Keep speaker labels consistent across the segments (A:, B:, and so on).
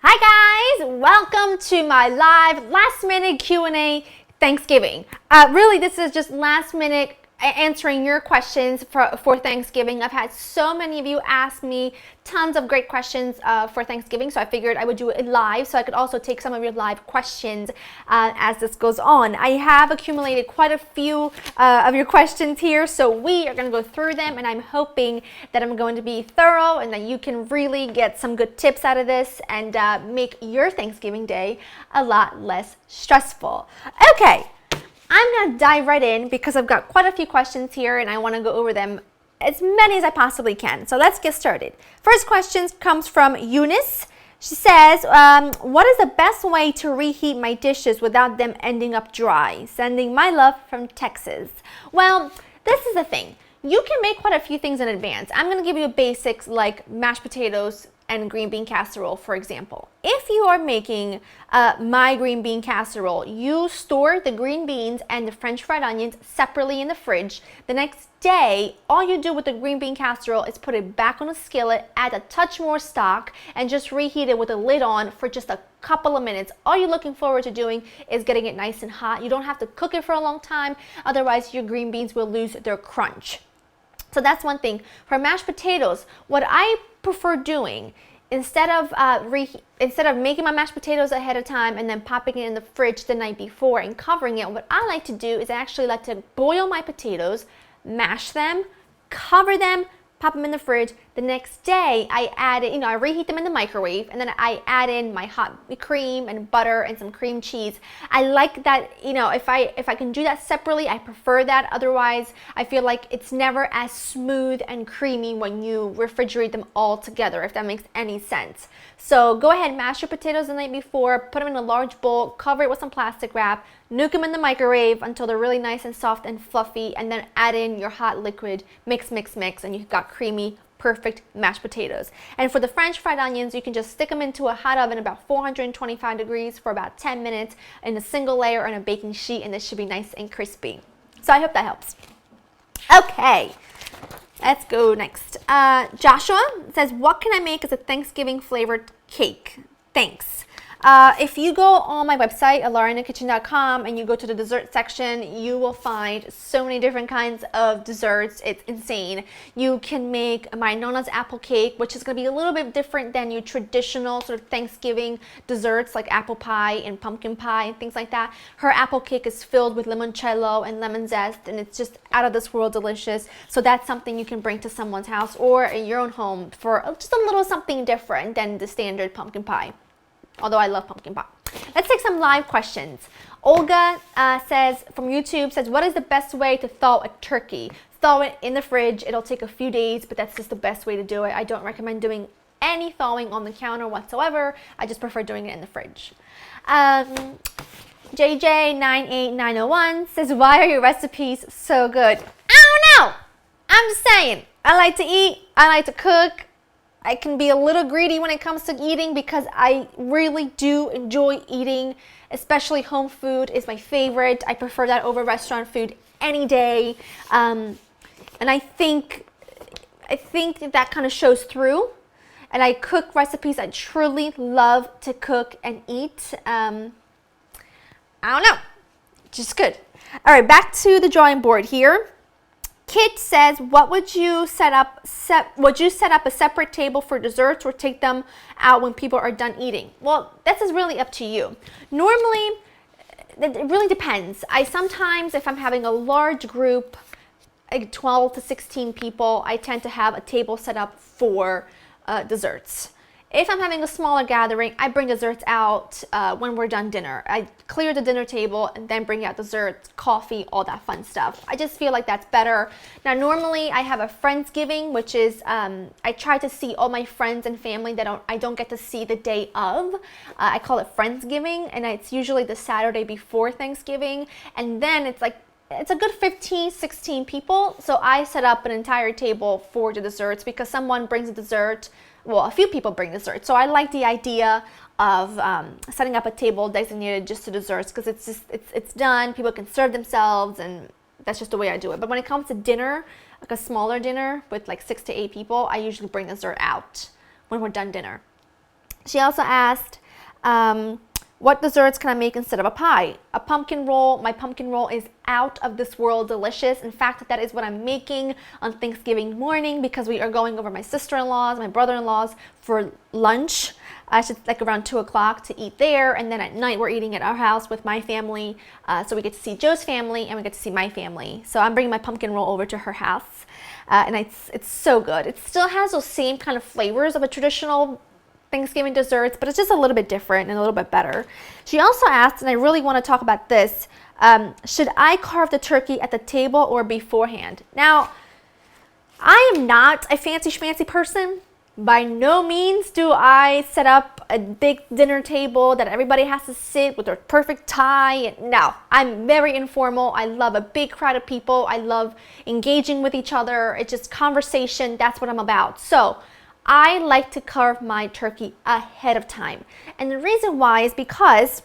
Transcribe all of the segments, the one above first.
A: Hi guys, welcome to my live last minute Q&A Thanksgiving. Really, this is just last minute answering your questions for Thanksgiving. I've had so many of you ask me tons of great questions for Thanksgiving, so I figured I would do it live so I could also take some of your live questions as this goes on. I have accumulated quite a few of your questions here, so we are going to go through them, and I'm hoping that I'm going to be thorough and that you can really get some good tips out of this and make your Thanksgiving day a lot less stressful. Okay. I'm going to dive right in because I've got quite a few questions here and I want to go over them as many as I possibly can. So let's get started. First question comes from Eunice. She says, what is the best way to reheat my dishes without them ending up dry? Sending my love from Texas. Well, this is the thing. You can make quite a few things in advance. I'm going to give you basics like mashed potatoes and green bean casserole, for example. If you are making my green bean casserole, you store the green beans and the French fried onions separately in the fridge. The next day, all you do with the green bean casserole is put it back on a skillet, add a touch more stock, and just reheat it with the lid on for just a couple of minutes. All you're looking forward to doing is getting it nice and hot. You don't have to cook it for a long time, otherwise your green beans will lose their crunch. So that's one thing. For mashed potatoes, what I prefer doing, instead of making my mashed potatoes ahead of time and then popping it in the fridge the night before and covering it, what I like to do is I actually like to boil my potatoes, mash them, cover them, pop them in the fridge. The next day, I add it, I reheat them in the microwave, and then I add in my hot cream and butter and some cream cheese. I like that, if I can do that separately, I prefer that. Otherwise, I feel like it's never as smooth and creamy when you refrigerate them all together, if that makes any sense. So go ahead, mash your potatoes the night before, put them in a large bowl, cover it with some plastic wrap, nuke them in the microwave until they're really nice and soft and fluffy, and then add in your hot liquid, mix, and you've got creamy, perfect mashed potatoes. And for the French fried onions, you can just stick them into a hot oven about 425 degrees for about 10 minutes in a single layer on a baking sheet, and this should be nice and crispy. So I hope that helps. Okay, let's go next. Joshua says, what can I make as a Thanksgiving flavored cake? Thanks. If you go on my website, alarinakitchen.com, and you go to the dessert section, you will find so many different kinds of desserts. It's insane. You can make my Nona's apple cake, which is going to be a little bit different than your traditional sort of Thanksgiving desserts like apple pie and pumpkin pie and things like that. Her apple cake is filled with limoncello and lemon zest, and it's just out of this world delicious. So that's something you can bring to someone's house or in your own home for just a little something different than the standard pumpkin pie. Although I love pumpkin pie. Let's take some live questions. Olga says, from YouTube, says, what is the best way to thaw a turkey? Thaw it in the fridge. It'll take a few days, but that's just the best way to do it. I don't recommend doing any thawing on the counter whatsoever. I just prefer doing it in the fridge. JJ98901 says, why are your recipes so good? I don't know. I'm just saying. I like to eat. I like to cook. I can be a little greedy when it comes to eating because I really do enjoy eating, especially home food is my favorite. I prefer that over restaurant food any day. And I think that kind of shows through. And I cook recipes I truly love to cook and eat. I don't know, just good. All right, back to the drawing board here. Kit says, what would you set up? Would you set up a separate table for desserts or take them out when people are done eating? Well, this is really up to you. Normally, it really depends. I sometimes, if I'm having a large group, like 12 to 16 people, I tend to have a table set up for desserts. If I'm having a smaller gathering, I bring desserts out when we're done dinner. I clear the dinner table and then bring out desserts, coffee, all that fun stuff. I just feel like that's better. Now, normally I have a Friendsgiving, which is I try to see all my friends and family that I don't get to see the day of. I call it Friendsgiving, and it's usually the Saturday before Thanksgiving. And then it's a good 15, 16 people. So I set up an entire table for the desserts because someone brings a dessert. Well, a few people bring dessert. So I like the idea of setting up a table designated just to desserts because it's done. People can serve themselves, and that's just the way I do it. But when it comes to dinner, like a smaller dinner with like 6 to 8 people, I usually bring dessert out when we're done dinner. She also asked, what desserts can I make instead of a pie? A pumpkin roll. My pumpkin roll is out of this world delicious. In fact, that is what I'm making on Thanksgiving morning because we are going over my sister-in-law's, my brother-in-law's for lunch. It's like around 2 o'clock to eat there. And then at night, we're eating at our house with my family. So we get to see Joe's family and we get to see my family. So I'm bringing my pumpkin roll over to her house. And it's so good. It still has those same kind of flavors of a traditional Thanksgiving desserts, but it's just a little bit different and a little bit better. She also asked, and I really want to talk about this, should I carve the turkey at the table or beforehand? Now, I am not a fancy schmancy person. By no means do I set up a big dinner table that everybody has to sit with their perfect tie. No, I'm very informal. I love a big crowd of people. I love engaging with each other. It's just conversation. That's what I'm about. So I like to carve my turkey ahead of time. And the reason why is because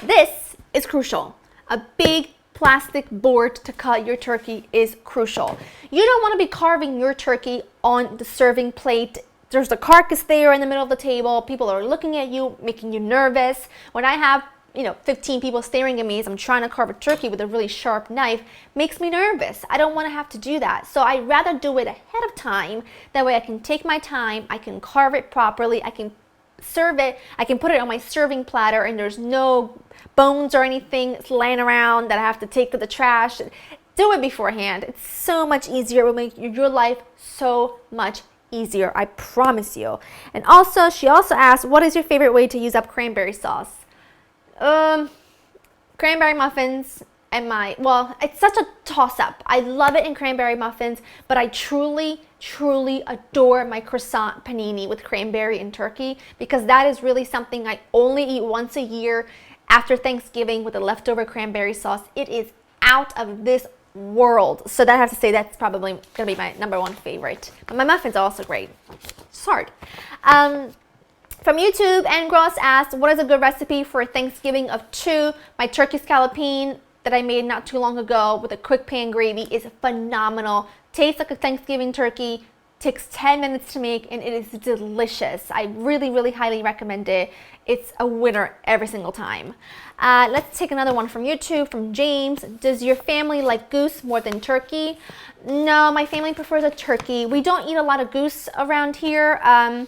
A: this is crucial. A big plastic board to cut your turkey is crucial. You don't want to be carving your turkey on the serving plate. There's the carcass there in the middle of the table. People are looking at you, making you nervous. When I have 15 people staring at me as I'm trying to carve a turkey with a really sharp knife, makes me nervous. I don't want to have to do that. So I'd rather do it ahead of time. That way I can take my time, I can carve it properly, I can serve it, I can put it on my serving platter and there's no bones or anything laying around that I have to take to the trash. Do it beforehand. It's so much easier. It will make your life so much easier, I promise you. And also, she also asked, what is your favorite way to use up cranberry sauce? Cranberry muffins and it's such a toss-up. I love it in cranberry muffins, but I truly adore my croissant panini with cranberry and turkey because that is really something I only eat once a year after Thanksgiving with the leftover cranberry sauce. It is out of this world. So that I have to say that's probably going to be my number one favorite. But my muffins are also great. It's hard. From YouTube, Angros asked, what is a good recipe for Thanksgiving of 2? My turkey scallopine that I made not too long ago with a quick pan gravy is phenomenal. Tastes like a Thanksgiving turkey, takes 10 minutes to make, and it is delicious. I really highly recommend it. It's a winner every single time. Let's take another one from YouTube, from James. Does your family like goose more than turkey? No, my family prefers a turkey. We don't eat a lot of goose around here. I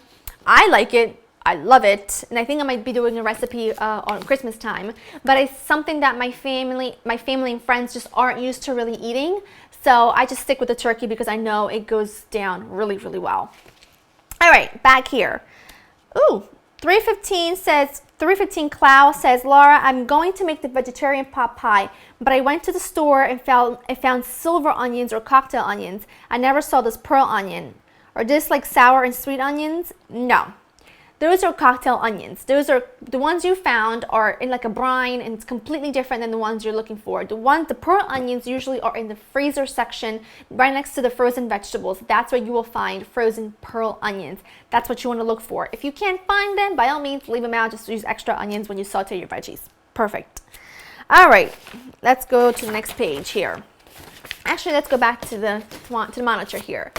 A: like it. I love it, and I think I might be doing a recipe on Christmas time, but it's something that my family and friends just aren't used to really eating, so I just stick with the turkey because I know it goes down really well. All right, back here. Ooh, 315 Clow says, Laura, I'm going to make the vegetarian pot pie, but I went to the store and found silver onions or cocktail onions. I never saw this pearl onion. Are this like sour and sweet onions? No. Those are cocktail onions. Those are the ones you found are in like a brine, and it's completely different than the ones you're looking for. The pearl onions usually are in the freezer section right next to the frozen vegetables. That's where you will find frozen pearl onions. That's what you want to look for. If you can't find them, by all means, leave them out. Just use extra onions when you saute your veggies. Perfect. All right, let's go to the next page here. Actually, let's go back to the monitor here.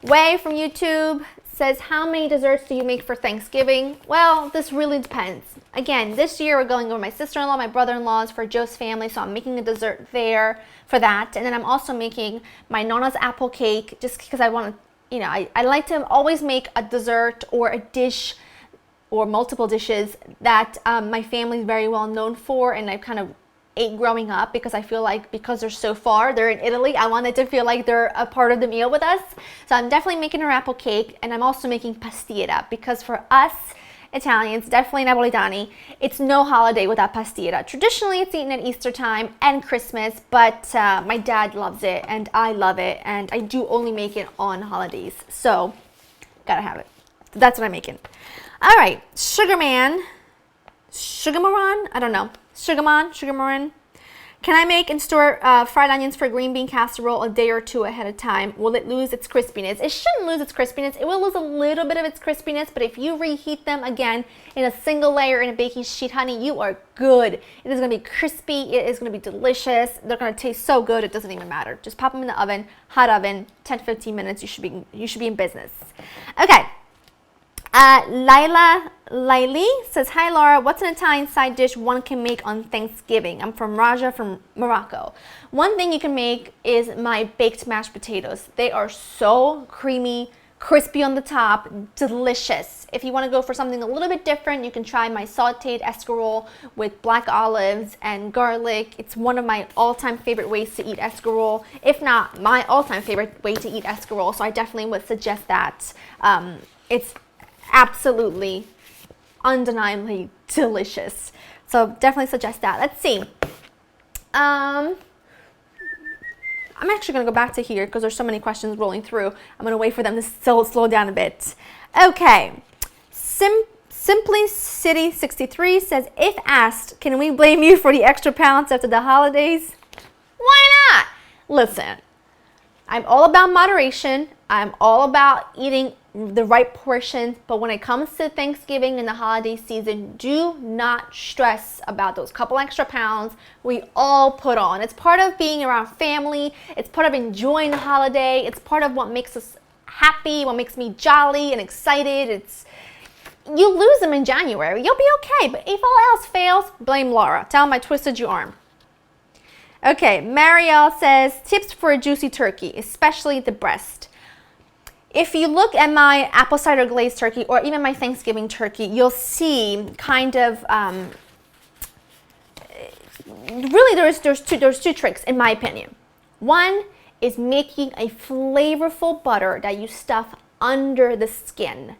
A: Way from YouTube says, how many desserts do you make for Thanksgiving? Well, this really depends. Again, this year we're going over my sister-in-law, my brother-in-law's for Joe's family, so I'm making a dessert there for that. And then I'm also making my Nana's apple cake just because I want to, I like to always make a dessert or a dish or multiple dishes that my family is very well known for, and I've kind of ate growing up because I feel like because they're so far, they're in Italy, I wanted to feel like they're a part of the meal with us. So I'm definitely making her apple cake, and I'm also making pastiera because for us Italians, definitely Napolitani, it's no holiday without pastiera. Traditionally, it's eaten at Easter time and Christmas, but my dad loves it and I love it, and I do only make it on holidays. So, gotta have it. So that's what I'm making. All right, Sugarmaran, I don't know. Sugarmaran. Can I make and store fried onions for green bean casserole a day or two ahead of time? Will it lose its crispiness? It shouldn't lose its crispiness. It will lose a little bit of its crispiness, but if you reheat them again in a single layer in a baking sheet, honey, you are good. It is going to be crispy. It is going to be delicious. They're going to taste so good. It doesn't even matter. Just pop them in the oven, hot oven, 10-15 minutes. You should be in business. Okay. Laili says, hi Laura, what's an Italian side dish one can make on Thanksgiving? I'm from Raja from Morocco. One thing you can make is my baked mashed potatoes. They are so creamy, crispy on the top, delicious. If you want to go for something a little bit different, you can try my sauteed escarole with black olives and garlic. It's one of my all-time favorite ways to eat escarole, if not my all-time favorite way to eat escarole, so I definitely would suggest that. It's absolutely, undeniably delicious. So definitely suggest that. Let's see. I'm actually going to go back to here because there's so many questions rolling through. I'm going to wait for them to slow down a bit. Okay. Simply City 63 says, if asked, can we blame you for the extra pounds after the holidays? Why not? Listen, I'm all about moderation. I'm all about eating the right portions, but when it comes to Thanksgiving and the holiday season, do not stress about those couple extra pounds we all put on. It's part of being around family. It's part of enjoying the holiday. It's part of what makes us happy, what makes me jolly and excited. You lose them in January. You'll be okay, but if all else fails, blame Laura. Tell them I twisted your arm. Okay, Marielle says, tips for a juicy turkey, especially the breast. If you look at my apple cider glazed turkey or even my Thanksgiving turkey, you'll see kind of, really there's two tricks in my opinion. One is making a flavorful butter that you stuff under the skin.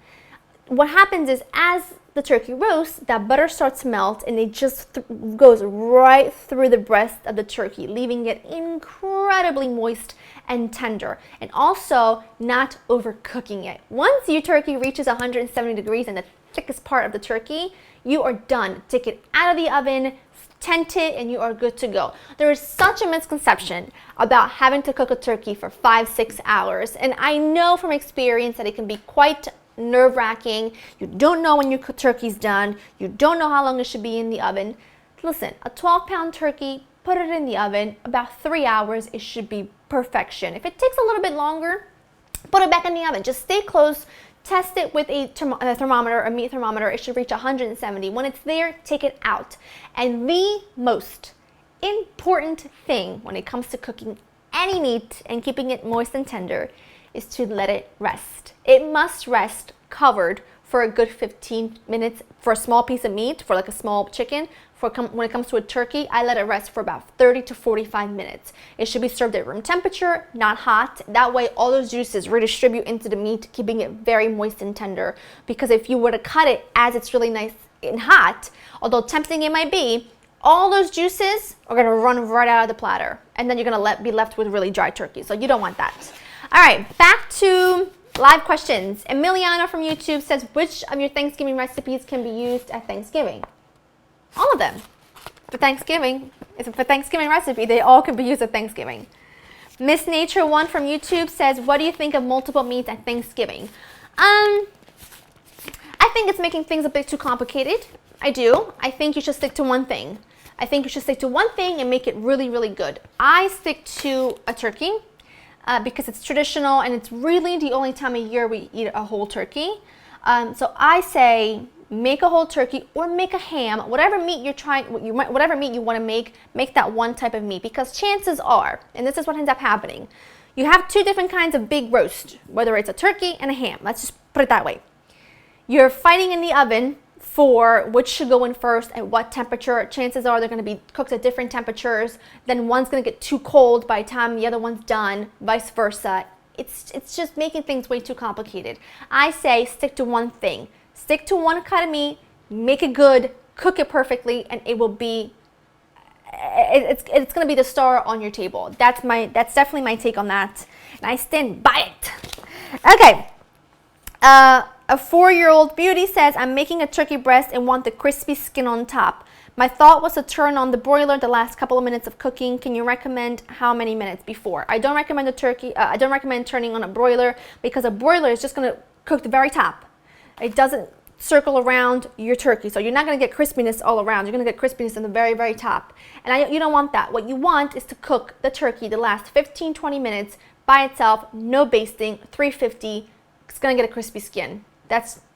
A: What happens is as the turkey roasts, that butter starts to melt and it just goes right through the breast of the turkey, leaving it incredibly moist and tender, and also not overcooking it. Once your turkey reaches 170 degrees and the thickest part of the turkey, you are done. Take it out of the oven, tent it, and you are good to go. There is such a misconception about having to cook a turkey for 5-6 hours, and I know from experience that it can be quite nerve-wracking. You don't know when your turkey's done. You don't know how long it should be in the oven. Listen, a 12-pound turkey, put it in the oven, about 3 hours, it should be perfection. If it takes a little bit longer, put it back in the oven. Just stay close. Test it with a thermometer, a meat thermometer. It should reach 170. When it's there, take it out. And the most important thing when it comes to cooking any meat and keeping it moist and tender is to let it rest. It must rest covered for a good 15 minutes for a small piece of meat, for like a small chicken. When it comes to a turkey, I let it rest for about 30 to 45 minutes. It should be served at room temperature, not hot. That way all those juices redistribute into the meat, keeping it very moist and tender. Because if you were to cut it as it's really nice and hot, although tempting it might be, all those juices are gonna run right out of the platter. And then you're gonna be left with really dry turkey. So you don't want that. All right, back to live questions. Emiliano from YouTube says, which of your Thanksgiving recipes can be used at Thanksgiving? All of them. For Thanksgiving, it's a Thanksgiving recipe. They all can be used at Thanksgiving. Miss Nature 1 from YouTube says, what do you think of multiple meats at Thanksgiving? I think it's making things a bit too complicated. I do. I think you should stick to one thing. I think you should stick to one thing and make it really, really good. I stick to a turkey because it's traditional and it's really the only time of year we eat a whole turkey. So I say, make a whole turkey or make a ham, whatever meat you're trying, whatever meat you want to make that one type of meat, because chances are, and this is what ends up happening, you have two different kinds of big roast, whether it's a turkey and a ham. Let's just put it that way. You're fighting in the oven for which should go in first at what temperature. Chances are they're going to be cooked at different temperatures. Then one's going to get too cold by the time the other one's done, vice versa. It's just making things way too complicated. I say stick to one thing. Stick to one cut of meat, make it good, cook it perfectly, and it will be, it's going to be the star on your table. That's definitely my take on that, and I stand by it. Okay, a 4-year-old beauty says, I'm making a turkey breast and want the crispy skin on top. My thought was to turn on the broiler the last couple of minutes of cooking. Can you recommend how many minutes before? I don't recommend I don't recommend turning on a broiler, because a broiler is just going to cook the very top. It doesn't circle around your turkey, so you're not going to get crispiness all around. You're going to get crispiness in the very, very top, and you don't want that. What you want is to cook the turkey the last 15-20 minutes by itself, no basting, 350. It's going to get a crispy skin.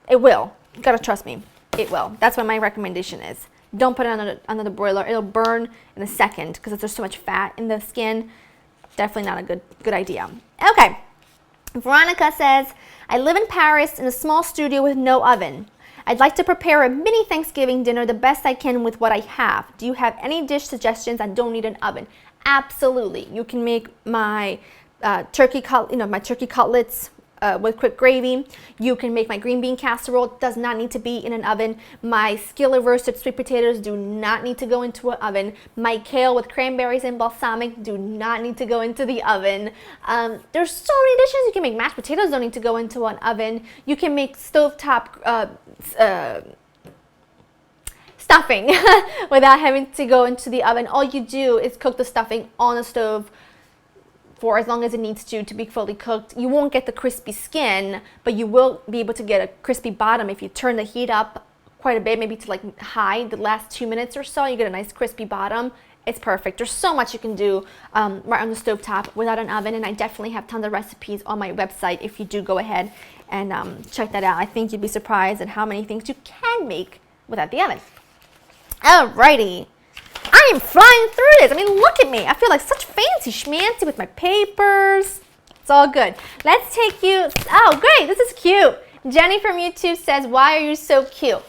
A: It will. You got to trust me. it will. That's what my recommendation is. Don't put it under the broiler. It'll burn in a second because there's so much fat in the skin. Definitely not a good idea. Okay. Veronica says, I live in Paris in a small studio with no oven. I'd like to prepare a mini Thanksgiving dinner the best I can with what I have. Do you have any dish suggestions that don't need an oven? Absolutely. You can make my turkey cutlets with quick gravy. You can make my green bean casserole. It does not need to be in an oven. My skillet roasted sweet potatoes do not need to go into an oven. My kale with cranberries and balsamic do not need to go into the oven. There's so many dishes you can make. Mashed potatoes don't need to go into an oven. You can make stovetop stuffing without having to go into the oven. All you do is cook the stuffing on the stove for as long as it needs to be fully cooked. You won't get the crispy skin, but you will be able to get a crispy bottom if you turn the heat up quite a bit, maybe to like high the last 2 minutes or so. You get a nice crispy bottom. It's perfect. There's so much you can do right on the stovetop without an oven, and I definitely have tons of recipes on my website if you do go ahead and check that out. I think you'd be surprised at how many things you can make without the oven. Alrighty. I am flying through this. I mean, look at me. I feel like such fancy schmancy with my papers. It's all good. Let's take you. Oh, great. This is cute. Jenny from YouTube says, why are you so cute?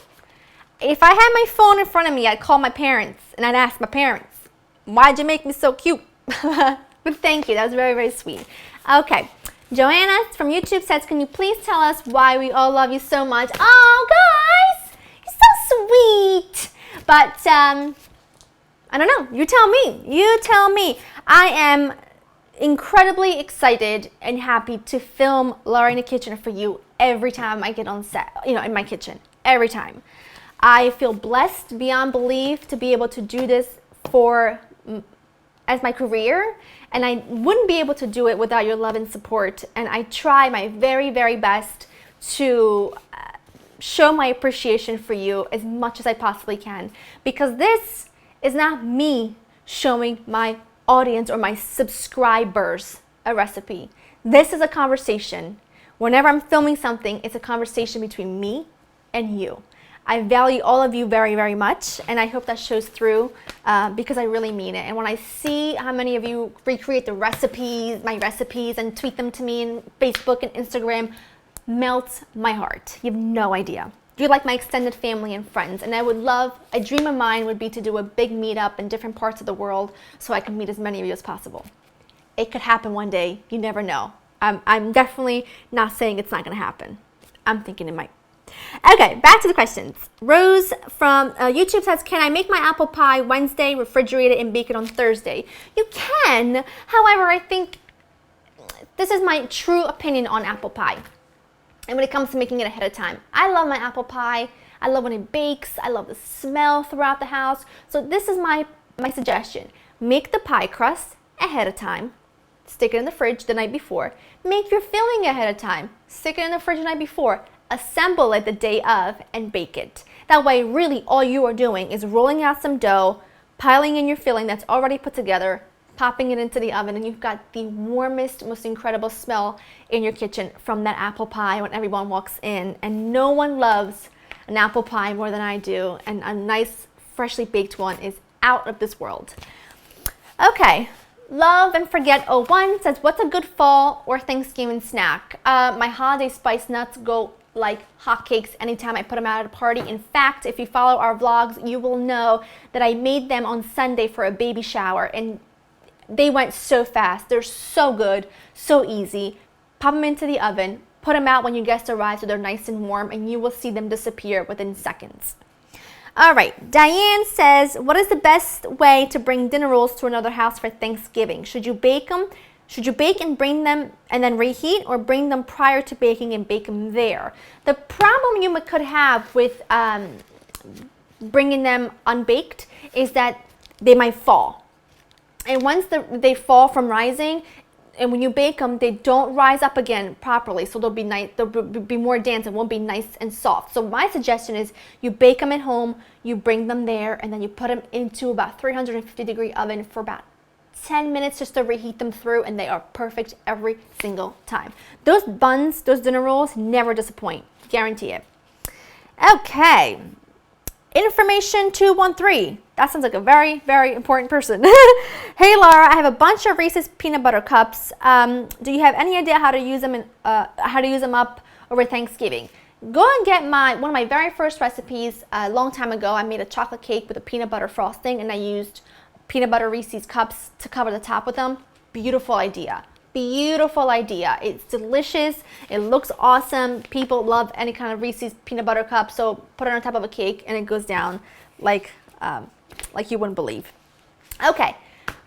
A: If I had my phone in front of me, I'd call my parents and I'd ask my parents, why'd you make me so cute? But thank you. That was very, very sweet. Okay. Joanna from YouTube says, can you please tell us why we all love you so much? Oh, guys, you're so sweet. But, I don't know. You tell me. You tell me. I am incredibly excited and happy to film Laura in the Kitchen for you every time I get on set, in my kitchen. Every time. I feel blessed beyond belief to be able to do this as my career, and I wouldn't be able to do it without your love and support. And I try my very, very best to show my appreciation for you as much as I possibly can, because this is not me showing my audience or my subscribers a recipe. This is a conversation. Whenever I'm filming something, it's a conversation between me and you. I value all of you very, very much, and I hope that shows through because I really mean it. And when I see how many of you recreate the recipes, my recipes, and tweet them to me in Facebook and Instagram, melts my heart. You have no idea. You're like my extended family and friends, and a dream of mine would be to do a big meetup in different parts of the world so I can meet as many of you as possible. It could happen one day. You never know. I'm definitely not saying it's not going to happen. I'm thinking it might. Okay, back to the questions. Rose from YouTube says, can I make my apple pie Wednesday, refrigerate it, and bake it on Thursday? You can. However, I think this is my true opinion on apple pie. And when it comes to making it ahead of time, I love my apple pie. I love when it bakes. I love the smell throughout the house. So this is my suggestion. Make the pie crust ahead of time. Stick it in the fridge the night before. Make your filling ahead of time. Stick it in the fridge the night before. Assemble it the day of and bake it. That way, really, all you are doing is rolling out some dough, piling in your filling that's already put together, popping it into the oven, and you've got the warmest, most incredible smell in your kitchen from that apple pie when everyone walks in. And no one loves an apple pie more than I do, and a nice, freshly baked one is out of this world. Okay, Love and Forget 01 says, what's a good fall or Thanksgiving snack? My holiday spice nuts go like hotcakes anytime I put them out at a party. In fact, if you follow our vlogs, you will know that I made them on Sunday for a baby shower, and they went so fast. They're so good, so easy. Pop them into the oven, put them out when your guests arrive so they're nice and warm, and you will see them disappear within seconds. All right, Diane says, what is the best way to bring dinner rolls to another house for Thanksgiving? Should you bake them? Should you bake and bring them and then reheat, or bring them prior to baking and bake them there? The problem you could have with bringing them unbaked is that they might fall. And once they fall from rising, and when you bake them, they don't rise up again properly, so they'll be nice. They'll be more dense and won't be nice and soft. So my suggestion is you bake them at home, you bring them there, and then you put them into about 350-degree oven for about 10 minutes just to reheat them through, and they are perfect every single time. Those buns, those dinner rolls, never disappoint. Guarantee it. Okay. Information 213. That sounds like a very, very important person. Hey Laura, I have a bunch of Reese's peanut butter cups. Do you have any idea how to use them up over Thanksgiving? Go and get one of my very first recipes a long time ago. I made a chocolate cake with a peanut butter frosting, and I used peanut butter Reese's cups to cover the top with them. Beautiful idea. Beautiful idea. It's delicious. It looks awesome. People love any kind of Reese's peanut butter cup, so put it on top of a cake and it goes down like you wouldn't believe. Okay,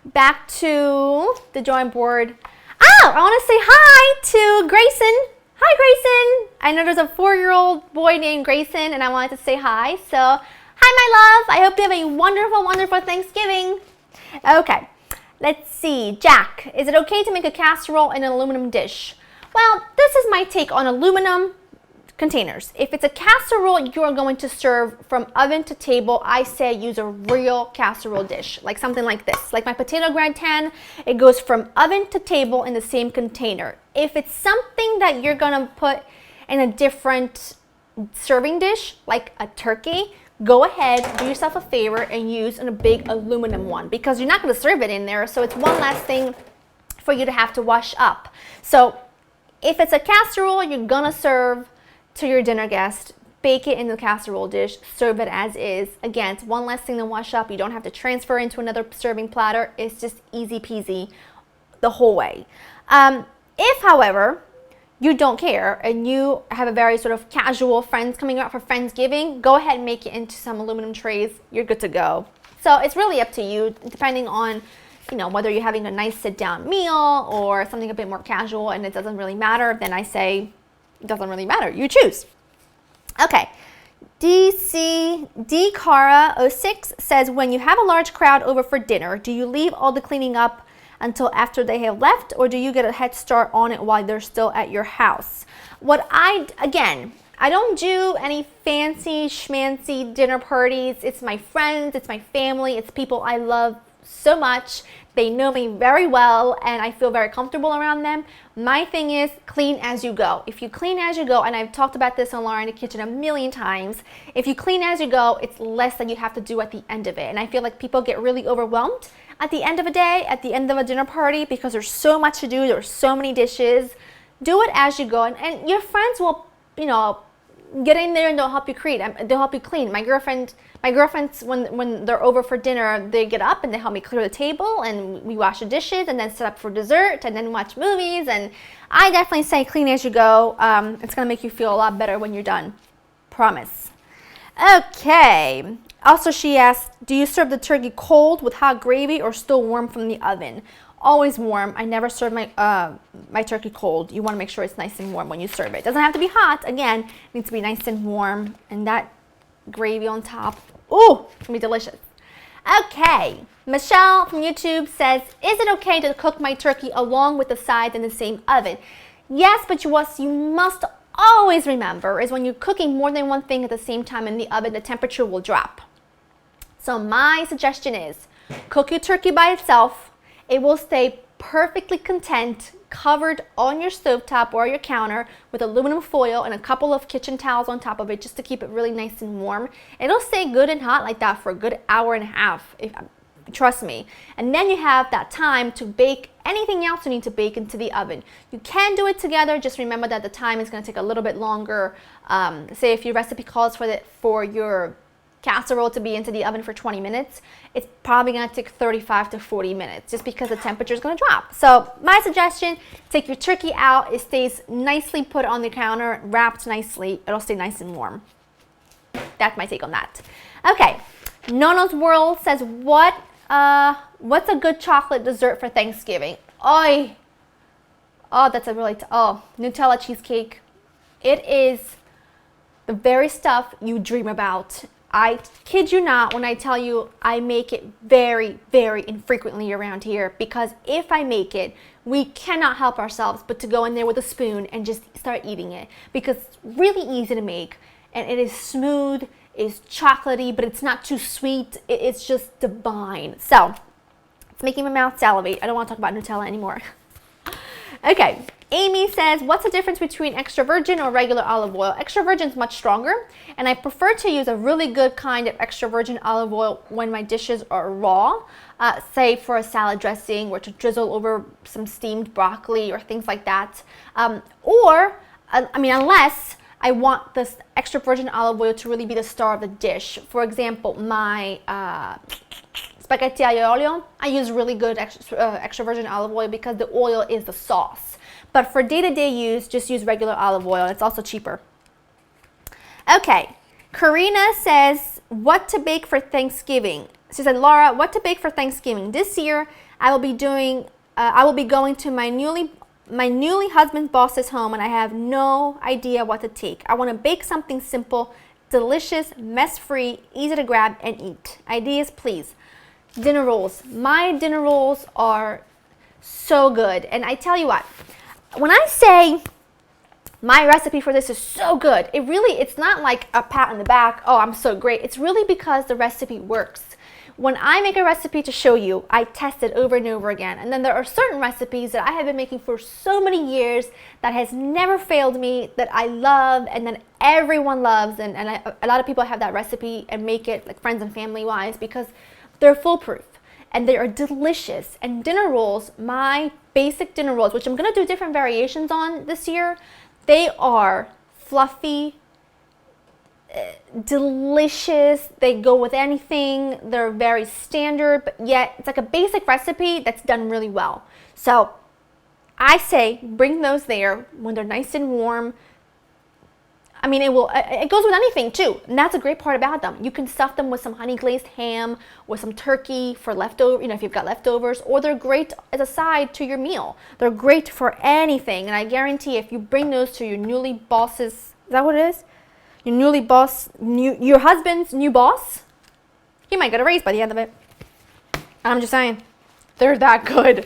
A: back to the drawing board. Oh, I want to say hi to Grayson. Hi, Grayson. I know there's a 4-year-old boy named Grayson, and I wanted to say hi. So, hi, my love. I hope you have a wonderful, wonderful Thanksgiving. Okay. Let's see, Jack, is it okay to make a casserole in an aluminum dish? Well, this is my take on aluminum containers. If it's a casserole you are going to serve from oven to table, I say use a real casserole dish, like something like this. Like my potato gratin, it goes from oven to table in the same container. If it's something that you're gonna put in a different serving dish, like a turkey, go ahead, do yourself a favor and use a big aluminum one, because you're not going to serve it in there, so it's one less thing for you to have to wash up. So if it's a casserole you're going to serve to your dinner guest, bake it in the casserole dish, serve it as is. Again, it's one less thing to wash up. You don't have to transfer into another serving platter. It's just easy peasy the whole way. If, however, you don't care and you have a very sort of casual friends coming out for Friendsgiving, go ahead and make it into some aluminum trays. You're good to go. So it's really up to you, depending on, whether you're having a nice sit-down meal or something a bit more casual and it doesn't really matter, then I say it doesn't really matter. You choose. Okay. D Cara 06 says, when you have a large crowd over for dinner, do you leave all the cleaning up until after they have left, or do you get a head start on it while they're still at your house? I don't do any fancy schmancy dinner parties. It's my friends, it's my family, it's people I love so much. They know me very well and I feel very comfortable around them. My thing is clean as you go. If you clean as you go, and I've talked about this on Laura in the Kitchen a million times, if you clean as you go, it's less that you have to do at the end of it. And I feel like people get really overwhelmed at the end of a day, at the end of a dinner party, because there's so much to do, there's so many dishes. Do it as you go, and your friends will, get in there and they'll help you clean. My girlfriends, when they're over for dinner, they get up and they help me clear the table, and we wash the dishes and then set up for dessert and then watch movies. And I definitely say clean as you go. It's gonna make you feel a lot better when you're done. Promise. Okay. Also, she asked, do you serve the turkey cold with hot gravy or still warm from the oven? Always warm. I never serve my turkey cold. You want to make sure it's nice and warm when you serve it. It doesn't have to be hot. Again, it needs to be nice and warm. And that gravy on top, ooh, it's going to be delicious. Okay. Michelle from YouTube says, is it okay to cook my turkey along with the sides in the same oven? Yes, but what you must always remember is when you're cooking more than one thing at the same time in the oven, the temperature will drop. So my suggestion is cook your turkey by itself. It will stay perfectly content, covered on your stovetop or your counter with aluminum foil and a couple of kitchen towels on top of it just to keep it really nice and warm. It'll stay good and hot like that for a good hour and a half, trust me. And then you have that time to bake anything else you need to bake into the oven. You can do it together, just remember that the time is going to take a little bit longer. Say if your recipe calls for your casserole to be into the oven for 20 minutes, it's probably going to take 35 to 40 minutes just because the temperature is going to drop. So my suggestion, take your turkey out. It stays nicely put on the counter, wrapped nicely. It'll stay nice and warm. That's my take on that. Okay, Nono's World says, what's a good chocolate dessert for Thanksgiving? Oh, that's a really, Nutella cheesecake. It is the very stuff you dream about. I kid you not when I tell you I make it very, very infrequently around here, because if I make it, we cannot help ourselves but to go in there with a spoon and just start eating it, because it's really easy to make and it is smooth, it's chocolatey, but it's not too sweet. It's just divine. So it's making my mouth salivate. I don't want to talk about Nutella anymore. Okay, Amy says, what's the difference between extra virgin or regular olive oil? Extra virgin is much stronger, and I prefer to use a really good kind of extra virgin olive oil when my dishes are raw, say for a salad dressing or to drizzle over some steamed broccoli or things like that. Unless I want this extra virgin olive oil to really be the star of the dish. For example, my spaghetti aglio olio, I use really good extra virgin olive oil because the oil is the sauce. But for day-to-day use, just use regular olive oil. It's also cheaper. Okay, Karina says, what to bake for Thanksgiving? She said, Laura, what to bake for Thanksgiving? This year, I will be going to my newly husband's boss's home, and I have no idea what to take. I want to bake something simple, delicious, mess-free, easy to grab and eat. Ideas, please. Dinner rolls. My dinner rolls are so good. And I tell you what, when I say my recipe for this is so good, it's not like a pat on the back, oh, I'm so great. It's really because the recipe works. When I make a recipe to show you, I test it over and over again. And then there are certain recipes that I have been making for so many years that has never failed me, that I love, and then everyone loves. And a lot of people have that recipe and make it, like friends and family wise, because they're foolproof and they are delicious. And dinner rolls, my basic dinner rolls, which I'm gonna do different variations on this year, they are fluffy, delicious. They go with anything. They're very standard, but yet it's like a basic recipe that's done really well. So I say bring those there when they're nice and warm. I mean, it goes with anything too, and that's a great part about them. You can stuff them with some honey glazed ham, with some turkey for leftover, if you've got leftovers, or they're great as a side to your meal. They're great for anything, and I guarantee if you bring those to your newly boss's, is that what it is? Your husband's new boss, he might get a raise by the end of it. I'm just saying, they're that good.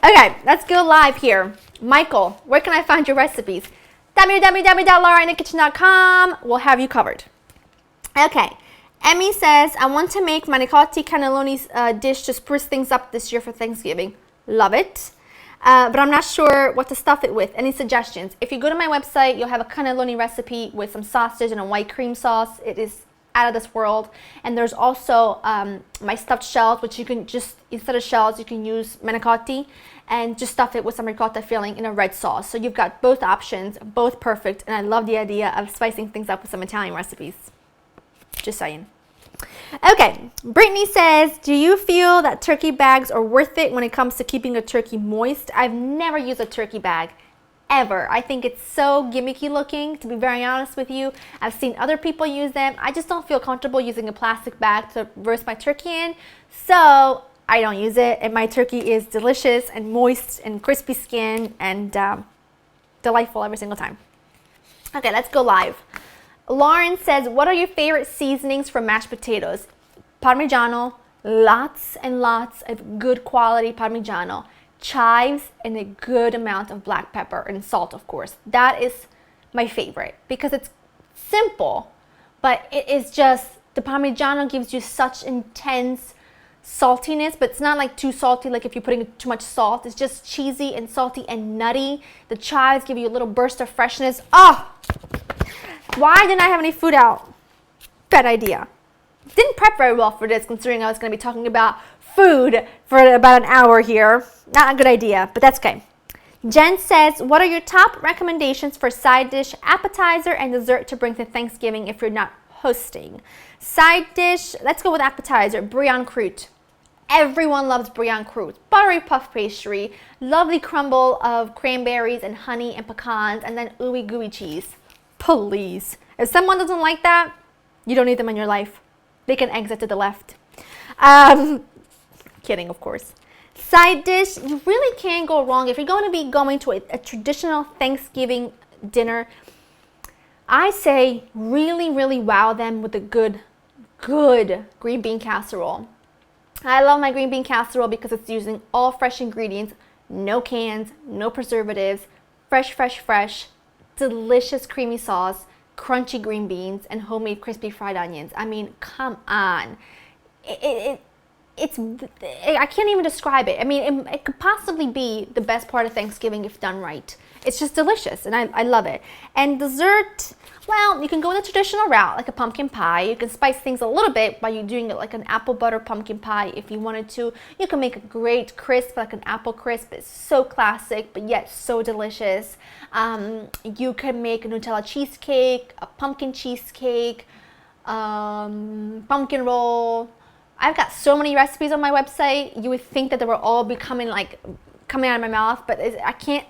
A: Okay, let's go live here. Michael, where can I find your recipes? www.laurainthekitchen.com. We'll have you covered. Okay, Emmy says, I want to make manicotti cannelloni dish to spruce things up this year for Thanksgiving. Love it. But I'm not sure what to stuff it with. Any suggestions? If you go to my website, you'll have a cannelloni recipe with some sausage and a white cream sauce. It is out of this world. And there's also my stuffed shells, which you can just, instead of shells, you can use manicotti and just stuff it with some ricotta filling in a red sauce. So you've got both options, both perfect. And I love the idea of spicing things up with some Italian recipes. Just saying. Okay, Brittany says, do you feel that turkey bags are worth it when it comes to keeping a turkey moist? I've never used a turkey bag, ever. I think it's so gimmicky looking, to be very honest with you. I've seen other people use them. I just don't feel comfortable using a plastic bag to roast my turkey in, so I don't use it. And my turkey is delicious and moist and crispy skin and delightful every single time. Okay, let's go live. Lauren says, what are your favorite seasonings for mashed potatoes? Parmigiano, lots and lots of good quality Parmigiano, chives, and a good amount of black pepper and salt, of course. That is my favorite because it's simple, but it is just, the Parmigiano gives you such intense saltiness, but it's not like too salty, like if you're putting too much salt. It's just cheesy and salty and nutty. The chives give you a little burst of freshness. Oh! Why didn't I have any food out? Bad idea. Didn't prep very well for this, considering I was going to be talking about food for about an hour here. Not a good idea, but that's okay. Jen says, what are your top recommendations for side dish, appetizer, and dessert to bring to Thanksgiving if you're not hosting? Side dish, let's go with appetizer, brie-en croûte. Everyone loves brie-en croûte. Buttery puff pastry, lovely crumble of cranberries and honey and pecans, and then ooey gooey cheese. Please. If someone doesn't like that, you don't need them in your life. They can exit to the left. Kidding, of course. Side dish, you really can't go wrong. If you're going to be going to a traditional Thanksgiving dinner, I say really, really wow them with a good green bean casserole. I love my green bean casserole because it's using all fresh ingredients, no cans, no preservatives, fresh, delicious creamy sauce, crunchy green beans, and homemade crispy fried onions. I mean, come on. I can't even describe it. I mean, it could possibly be the best part of Thanksgiving if done right. It's just delicious, and I love it. And dessert, well, you can go the traditional route, like a pumpkin pie. You can spice things a little bit by you doing it like an apple butter pumpkin pie if you wanted to. You can make a great crisp, like an apple crisp. It's so classic, but yet so delicious. You can make a Nutella cheesecake, a pumpkin cheesecake, pumpkin roll. I've got so many recipes on my website. You would think that they were all coming out of my mouth, but I can't.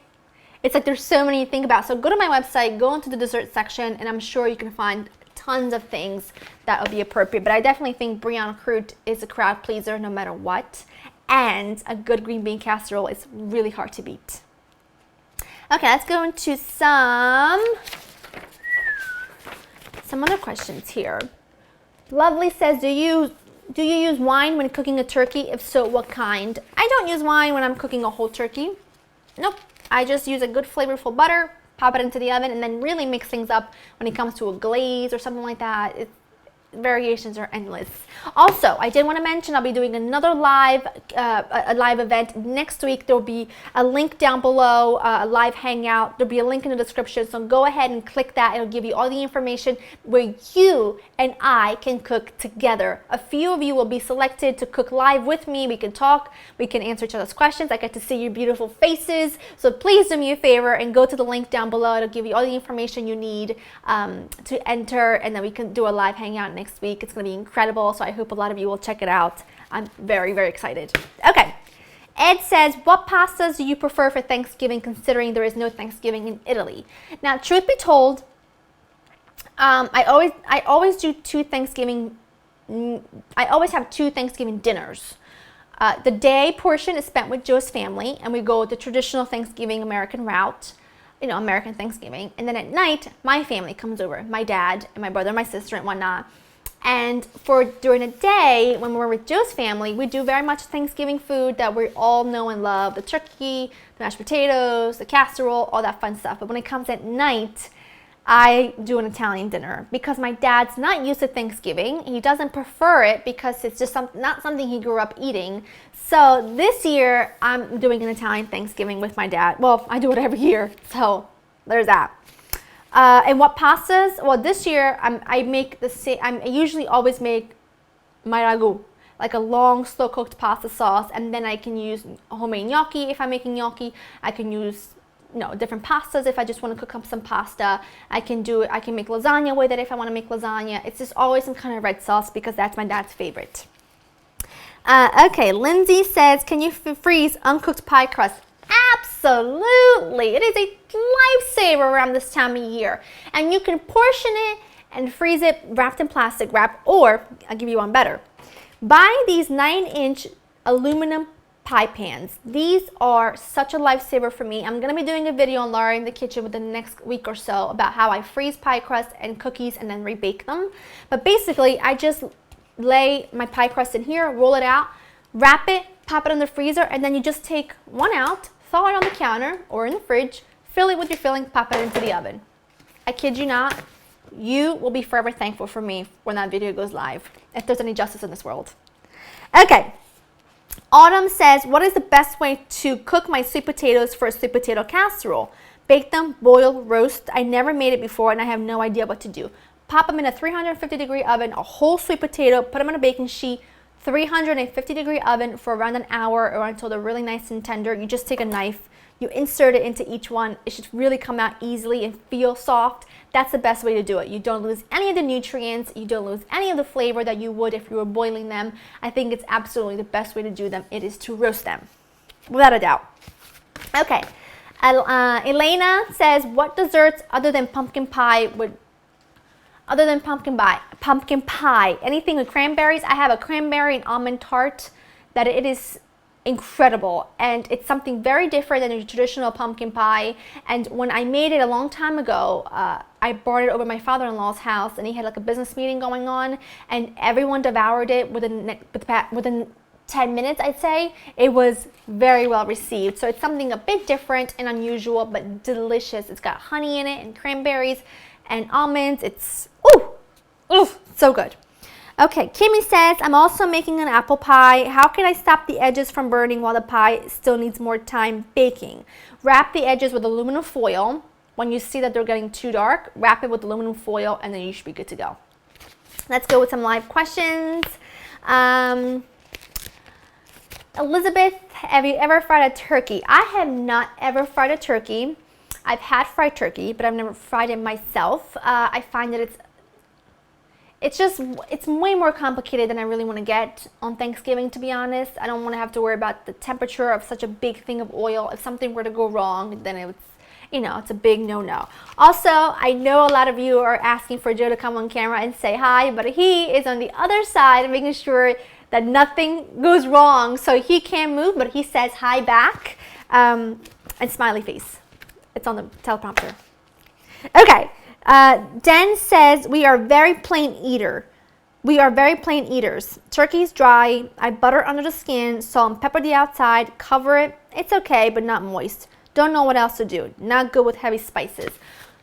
A: It's like there's so many to think about. So go to my website, go into the dessert section, and I'm sure you can find tons of things that would be appropriate. But I definitely think Brianna Croute is a crowd pleaser no matter what. And a good green bean casserole is really hard to beat. Okay, let's go into some other questions here. Lovely says, do you use wine when cooking a turkey? If so, what kind? I don't use wine when I'm cooking a whole turkey. Nope. I just use a good flavorful butter, pop it into the oven, and then really mix things up when it comes to a glaze or something like that. Variations are endless. Also, I did want to mention I'll be doing another live event next week. There'll be a link down below, a live hangout. There'll be a link in the description, so go ahead and click that. It'll give you all the information where you and I can cook together. A few of you will be selected to cook live with me. We can talk, we can answer each other's questions. I get to see your beautiful faces, so please do me a favor and go to the link down below. It'll give you all the information you need to enter, and then we can do a live hangout next week. It's going to be incredible, so I hope a lot of you will check it out. I'm very, very excited. Okay, Ed says, what pastas do you prefer for Thanksgiving, considering there is no Thanksgiving in Italy? Now, truth be told, I always do two Thanksgiving. I always have two Thanksgiving dinners. The day portion is spent with Joe's family, and we go the traditional Thanksgiving American route. You know, American Thanksgiving. And then at night, my family comes over, my dad and my brother, my sister and whatnot. And during the day, when we're with Joe's family, we do very much Thanksgiving food that we all know and love. The turkey, the mashed potatoes, the casserole, all that fun stuff. But when it comes at night, I do an Italian dinner because my dad's not used to Thanksgiving. He doesn't prefer it because it's just not something he grew up eating. So this year, I'm doing an Italian Thanksgiving with my dad. Well, I do it every year, so there's that. And what pastas? Well, this year I make the same. I usually always make my ragu, like a long slow cooked pasta sauce, and then I can use homemade gnocchi if I'm making gnocchi. I can use different pastas if I just want to cook up some pasta. I can make lasagna with it if I want to make lasagna. It's just always some kind of red sauce because that's my dad's favorite. Okay, Lindsay says, can you freeze uncooked pie crust? Absolutely. It is a lifesaver around this time of year. And you can portion it and freeze it wrapped in plastic wrap, or I'll give you one better. Buy these 9-inch aluminum pie pans. These are such a lifesaver for me. I'm going to be doing a video on Laura in the kitchen within the next week or so about how I freeze pie crust and cookies and then rebake them. But basically, I just lay my pie crust in here, roll it out, wrap it, pop it in the freezer, and then you just take one out, thaw it on the counter or in the fridge, fill it with your filling, pop it into the oven. I kid you not, you will be forever thankful for me when that video goes live, if there's any justice in this world. Okay, Autumn says, what is the best way to cook my sweet potatoes for a sweet potato casserole? Bake them, boil, roast. I never made it before and I have no idea what to do. Pop them in a 350-degree oven, a whole sweet potato, put them on a baking sheet, 350-degree oven for around an hour or until they're really nice and tender. You just take a knife, you insert it into each one. It should really come out easily and feel soft. That's the best way to do it. You don't lose any of the nutrients. You don't lose any of the flavor that you would if you were boiling them. I think it's absolutely the best way to do them. It is to roast them, without a doubt. Okay, Elena says, what desserts other than pumpkin pie, anything with cranberries? I have a cranberry and almond tart that it is incredible, and it's something very different than a traditional pumpkin pie. And when I made it a long time ago, I brought it over my father-in-law's house, and he had like a business meeting going on, and everyone devoured it within 10 minutes, I'd say. It was very well received. So it's something a bit different and unusual, but delicious. It's got honey in it and cranberries and almonds. It's so good. Okay, Kimmy says, I'm also making an apple pie. How can I stop the edges from burning while the pie still needs more time baking? Wrap the edges with aluminum foil. When you see that they're getting too dark, wrap it with aluminum foil and then you should be good to go. Let's go with some live questions. Elizabeth, have you ever fried a turkey? I have not ever fried a turkey. I've had fried turkey, but I've never fried it myself. I find that it's way more complicated than I really want to get on Thanksgiving, to be honest. I don't want to have to worry about the temperature of such a big thing of oil. If something were to go wrong, then it's a big no-no. Also, I know a lot of you are asking for Joe to come on camera and say hi, but he is on the other side making sure that nothing goes wrong. So he can't move, but he says hi back, and smiley face. It's on the teleprompter. Okay. Den says, we are very plain eaters. Turkey's dry. I butter under the skin, salt and pepper the outside, cover it. It's okay, but not moist. Don't know what else to do. Not good with heavy spices.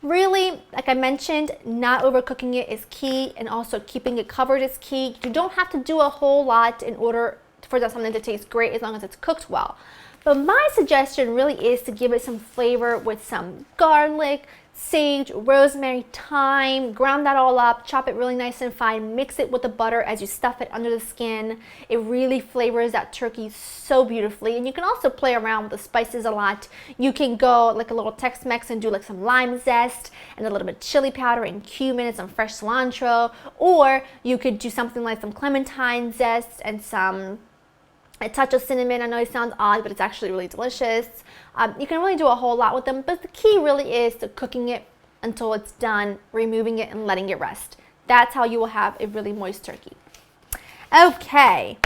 A: Really, like I mentioned, not overcooking it is key, and also keeping it covered is key. You don't have to do a whole lot in order for something to taste great as long as it's cooked well. But my suggestion really is to give it some flavor with some garlic, sage, rosemary, thyme, ground that all up, chop it really nice and fine, mix it with the butter as you stuff it under the skin. It really flavors that turkey so beautifully. And you can also play around with the spices a lot. You can go like a little Tex-Mex and do like some lime zest and a little bit of chili powder and cumin and some fresh cilantro, or you could do something like some clementine zest and a touch of cinnamon. I know it sounds odd, but it's actually really delicious. You can really do a whole lot with them, but the key really is to cooking it until it's done, removing it and letting it rest. That's how you will have a really moist turkey. Okay.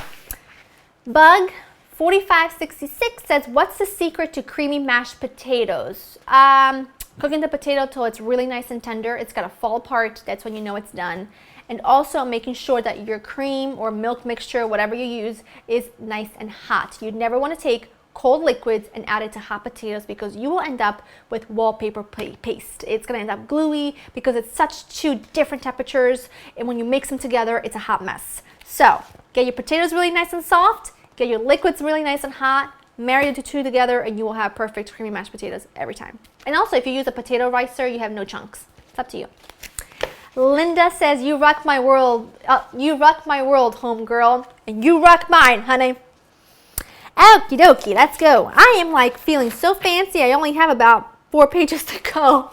A: Bug 4566 says, what's the secret to creamy mashed potatoes? Cooking the potato till it's really nice and tender. It's got to fall apart. That's when you know it's done. And also making sure that your cream or milk mixture, whatever you use, is nice and hot. You'd never want to take cold liquids and add it to hot potatoes because you will end up with wallpaper paste. It's going to end up gluey because it's such two different temperatures, and when you mix them together, it's a hot mess. So get your potatoes really nice and soft, get your liquids really nice and hot, marry the two together, and you will have perfect creamy mashed potatoes every time. And also, if you use a potato ricer, you have no chunks. It's up to you. Linda says, you rock my world, homegirl, and you rock mine, honey. Okie dokie, let's go. I am like feeling so fancy. I only have about 4 pages to go.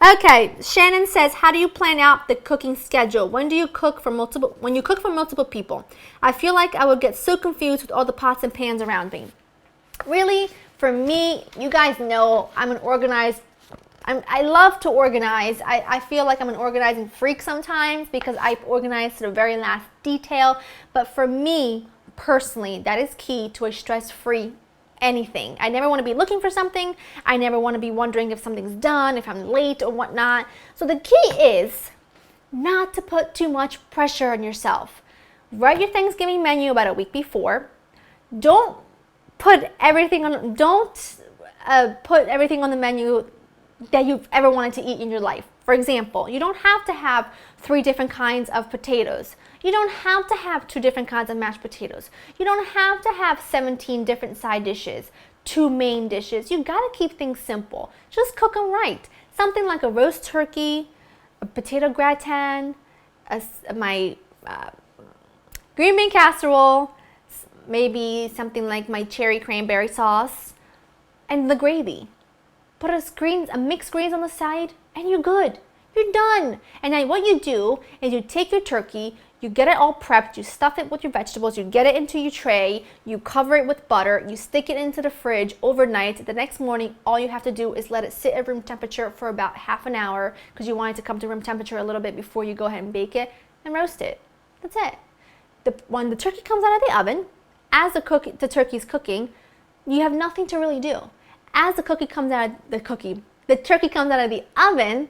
A: Okay, Shannon says, how do you plan out the cooking schedule? When you cook for multiple people? I feel like I would get so confused with all the pots and pans around me. Really, for me, you guys know I'm an organized I love to organize. I feel like I'm an organizing freak sometimes because I organize to the very last detail. But for me, personally, that is key to a stress-free anything. I never want to be looking for something. I never want to be wondering if something's done, if I'm late or whatnot. So the key is not to put too much pressure on yourself. Write your Thanksgiving menu about a week before. Don't put everything on the menu that you've ever wanted to eat in your life. For example, you don't have to have 3 different kinds of potatoes. You don't have to have 2 different kinds of mashed potatoes. You don't have to have 17 different side dishes, 2 main dishes. You gotta keep things simple. Just cook them right. Something like a roast turkey, a potato gratin, my green bean casserole, maybe something like my cherry cranberry sauce, and the gravy. Put a mixed greens on the side, and you're good. You're done. And then what you do is you take your turkey, you get it all prepped, you stuff it with your vegetables, you get it into your tray, you cover it with butter, you stick it into the fridge overnight. The next morning, all you have to do is let it sit at room temperature for about half an hour because you want it to come to room temperature a little bit before you go ahead and bake it and roast it. That's it. When the turkey comes out of the oven, as the turkey's cooking, you have nothing to really do. As the turkey comes out of the oven,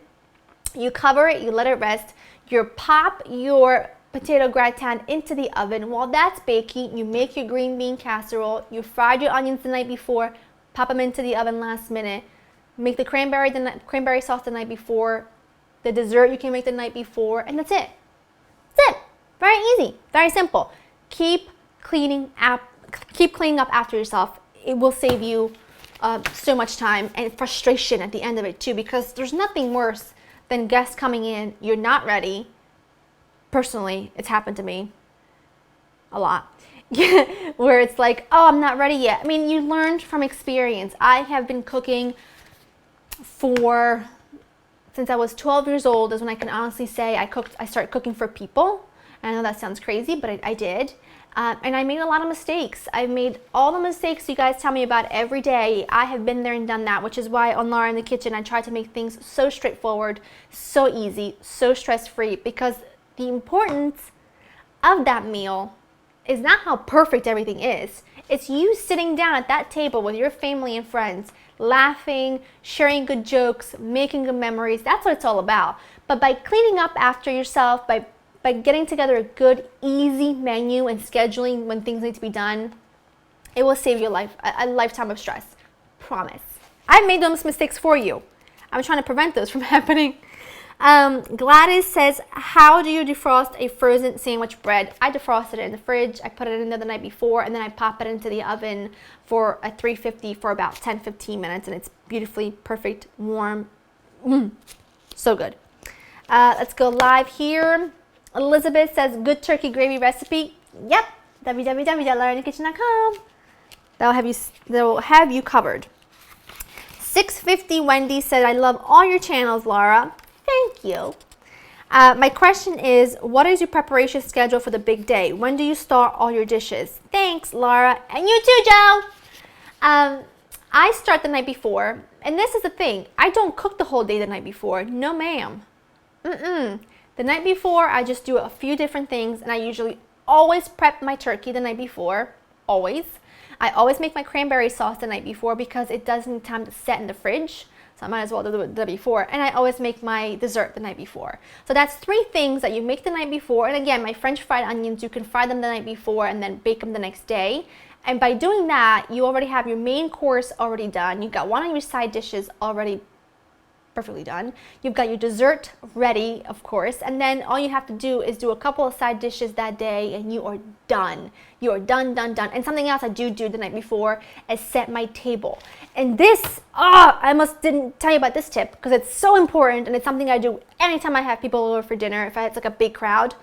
A: you cover it, you let it rest, you pop your potato gratin into the oven. While that's baking, you make your green bean casserole, you fried your onions the night before, pop them into the oven last minute, make the cranberry sauce the night before, the dessert you can make the night before, and that's it. That's it. Very easy, very simple. Keep cleaning up after yourself. It will save you so much time and frustration at the end of it too, because there's nothing worse than guests coming in, you're not ready. Personally, it's happened to me a lot. Where it's like, oh, I'm not ready yet. I mean, you learned from experience. I have been cooking since I was 12 years old is when I can honestly say I started cooking for people. I know that sounds crazy, but I did. And I made a lot of mistakes. I've made all the mistakes you guys tell me about every day. I have been there and done that, which is why on Laura in the Kitchen, I try to make things so straightforward, so easy, so stress-free, because the importance of that meal is not how perfect everything is. It's you sitting down at that table with your family and friends, laughing, sharing good jokes, making good memories. That's what it's all about. But by cleaning up after yourself, by getting together a good, easy menu and scheduling when things need to be done, it will save your life a lifetime of stress. Promise. I've made those mistakes for you. I'm trying to prevent those from happening. Gladys says, how do you defrost a frozen sandwich bread? I defrosted it in the fridge. I put it in there the night before, and then I pop it into the oven for a 350 for about 10-15 minutes, and it's beautifully perfect, warm. So good. Let's go live here. Elizabeth says, good turkey gravy recipe. Yep, www.laurainthekitchen.com. They'll have you covered. 650 Wendy said, I love all your channels, Laura. Thank you. My question is, what is your preparation schedule for the big day? When do you start all your dishes? Thanks, Laura. And you too, Joe. I start the night before. And this is the thing. I don't cook the whole day the night before. No, ma'am. The night before, I just do a few different things, and I usually always prep my turkey the night before, always. I always make my cranberry sauce the night before because it doesn't need time to set in the fridge, so I might as well do it the night before. And I always make my dessert the night before. So that's 3 things that you make the night before. And again, my French fried onions, you can fry them the night before and then bake them the next day. And by doing that, you already have your main course already done. You've got one of your side dishes already perfectly done. You've got your dessert ready, of course, and then all you have to do is do a couple of side dishes that day and you are done. You are done. And something else I do the night before is set my table. And this, I almost didn't tell you about this tip because it's so important, and it's something I do anytime I have people over for dinner, if it's like a big crowd.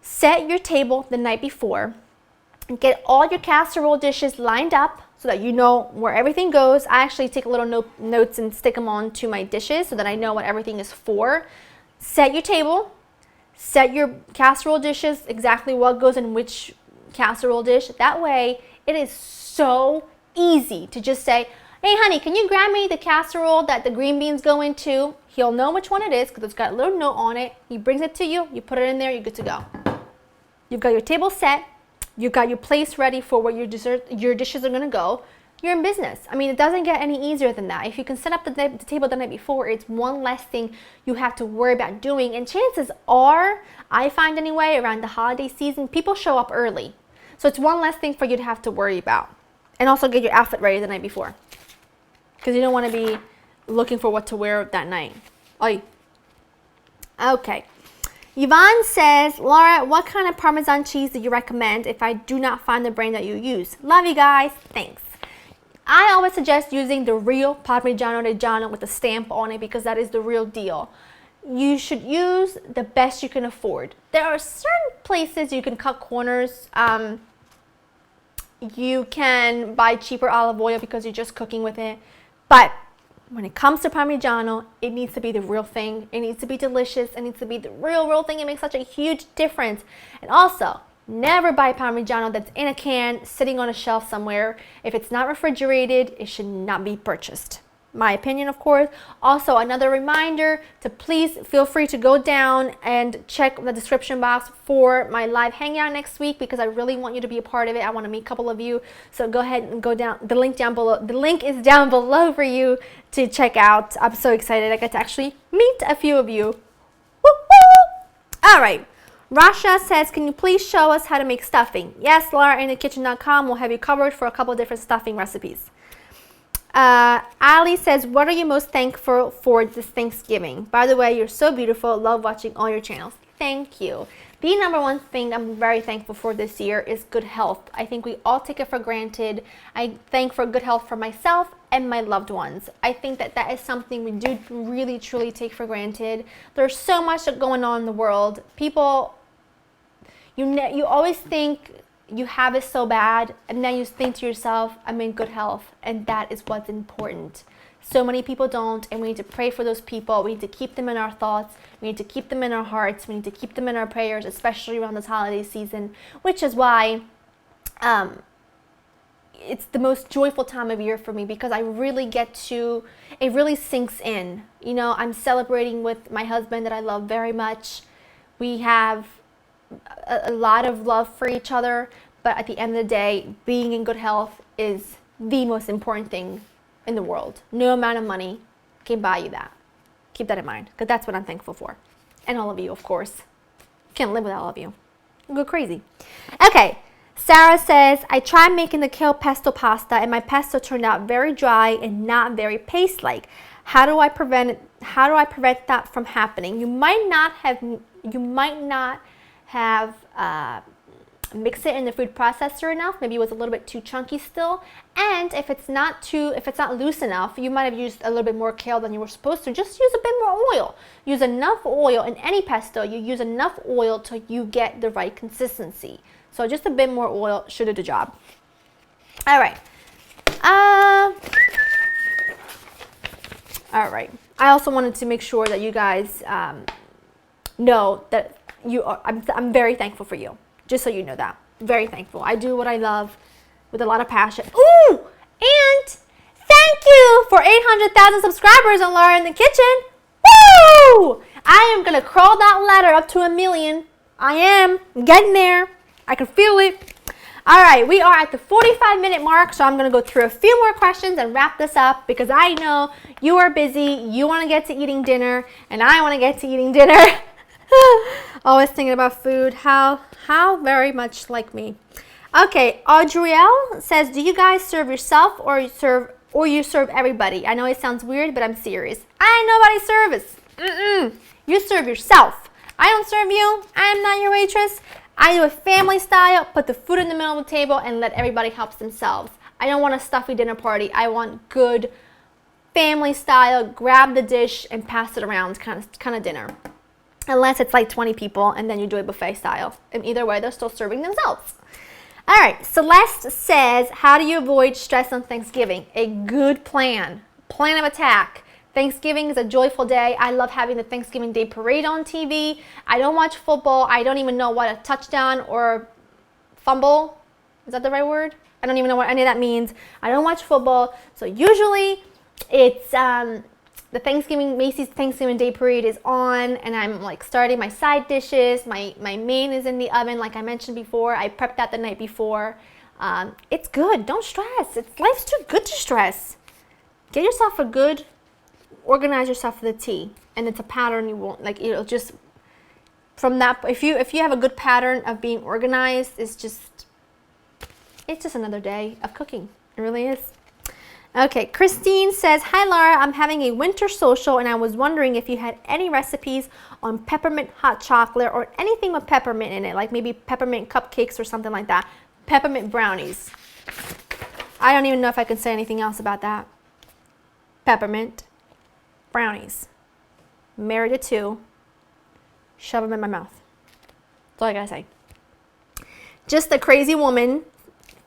A: Set your table the night before and get all your casserole dishes lined up so that you know where everything goes. I actually take a little notes and stick them onto my dishes so that I know what everything is for. Set your table, set your casserole dishes, exactly what goes in which casserole dish. That way, it is so easy to just say, hey honey, can you grab me the casserole that the green beans go into? He'll know which one it is because it's got a little note on it. He brings it to you, you put it in there, you're good to go. You've got your table set. You've got your place ready for where your dishes are going to go. You're in business. I mean, it doesn't get any easier than that. If you can set up the table the night before, it's one less thing you have to worry about doing. And chances are, I find anyway, around the holiday season, people show up early. So it's one less thing for you to have to worry about. And also get your outfit ready the night before, because you don't want to be looking for what to wear that night. Oy. Okay. Yvonne says, Laura, what kind of Parmesan cheese do you recommend if I do not find the brand that you use? Love you guys. Thanks. I always suggest using the real Parmigiano Reggiano with the stamp on it because that is the real deal. You should use the best you can afford. There are certain places you can cut corners. You can buy cheaper olive oil because you're just cooking with it. But when it comes to Parmigiano, it needs to be the real thing. It needs to be delicious. It needs to be the real thing. It makes such a huge difference. And also, never buy Parmigiano that's in a can, sitting on a shelf somewhere. If it's not refrigerated, it should not be purchased. My opinion, of course. Also, another reminder to please feel free to go down and check the description box for my live hangout next week because I really want you to be a part of it. I want to meet a couple of you. So go ahead and go down the link down below. The link is down below for you to check out. I'm so excited. I get to actually meet a few of you. Woo-hoo! All right. Rasha says, can you please show us how to make stuffing? Yes, LauraInTheKitchen.com will have you covered for a couple of different stuffing recipes. Ali says, what are you most thankful for this Thanksgiving? By the way, you're so beautiful. Love watching all your channels. Thank you. The number one thing I'm very thankful for this year is good health. I think we all take it for granted. I thank for good health for myself and my loved ones. I think that that is something we do really, truly take for granted. There's so much going on in the world. People, you always think you have it so bad, and then you think to yourself, I'm in good health, and that is what's important. So many people don't, and we need to pray for those people. We need to keep them in our thoughts. We need to keep them in our hearts. We need to keep them in our prayers, especially around this holiday season, which is why it's the most joyful time of year for me, because I really get to, it really sinks in. You know, I'm celebrating with my husband that I love very much. We have a lot of love for each other, but at the end of the day, being in good health is the most important thing in the world. No amount of money can buy you that. Keep that in mind, because that's what I'm thankful for. And all of you, of course. Can't live without all of you. I'll go crazy. Okay, Sarah says, I tried making the kale pesto pasta, and my pesto turned out very dry and not very paste-like. How do I prevent that from happening? You might not have mixed it in the food processor enough. Maybe it was a little bit too chunky still. And if it's not loose enough, you might have used a little bit more kale than you were supposed to. Just use a bit more oil. Use enough oil in any pesto. You use enough oil till you get the right consistency. So just a bit more oil should do the job. All right. All right. I also wanted to make sure that you guys know that I'm very thankful for you. Just so you know that. Very thankful. I do what I love with a lot of passion. Ooh! And thank you for 800,000 subscribers on Laura in the Kitchen. Woo! I am going to crawl that ladder up to 1 million. I am. I'm getting there. I can feel it. All right, we are at the 45-minute mark, so I'm going to go through a few more questions and wrap this up, because I know you are busy. You want to get to eating dinner, and I want to get to eating dinner. Always thinking about food. How very much like me. Okay, Audrielle says, do you guys serve yourself or you serve everybody? I know it sounds weird, but I'm serious. I ain't nobody's service. You serve yourself. I don't serve you. I am not your waitress. I do a family style, put the food in the middle of the table, and let everybody help themselves. I don't want a stuffy dinner party. I want good family style, grab the dish and pass it around kind of dinner. Unless it's like 20 people, and then you do a buffet style. And either way, they're still serving themselves. All right, Celeste says, how do you avoid stress on Thanksgiving? A good plan of attack. Thanksgiving is a joyful day. I love having the Thanksgiving Day parade on TV. I don't watch football. I don't even know what a touchdown or fumble, is that the right word? I don't even know what any of that means. I don't watch football. So usually it's the Macy's Thanksgiving Day parade is on, and I'm like starting my side dishes. My main is in the oven, like I mentioned before. I prepped that the night before. It's good. Don't stress. Life's too good to stress. Get yourself a good, organize yourself for the tea, and it's a pattern you won't like. It'll just from that. If you have a good pattern of being organized, it's just another day of cooking. It really is. Okay, Christine says, hi Laura, I'm having a winter social and I was wondering if you had any recipes on peppermint hot chocolate or anything with peppermint in it, like maybe peppermint cupcakes or something like that. Peppermint brownies. I don't even know if I can say anything else about that. Peppermint brownies. Married to two. Shove them in my mouth. That's all I gotta say. Just a Crazy Woman,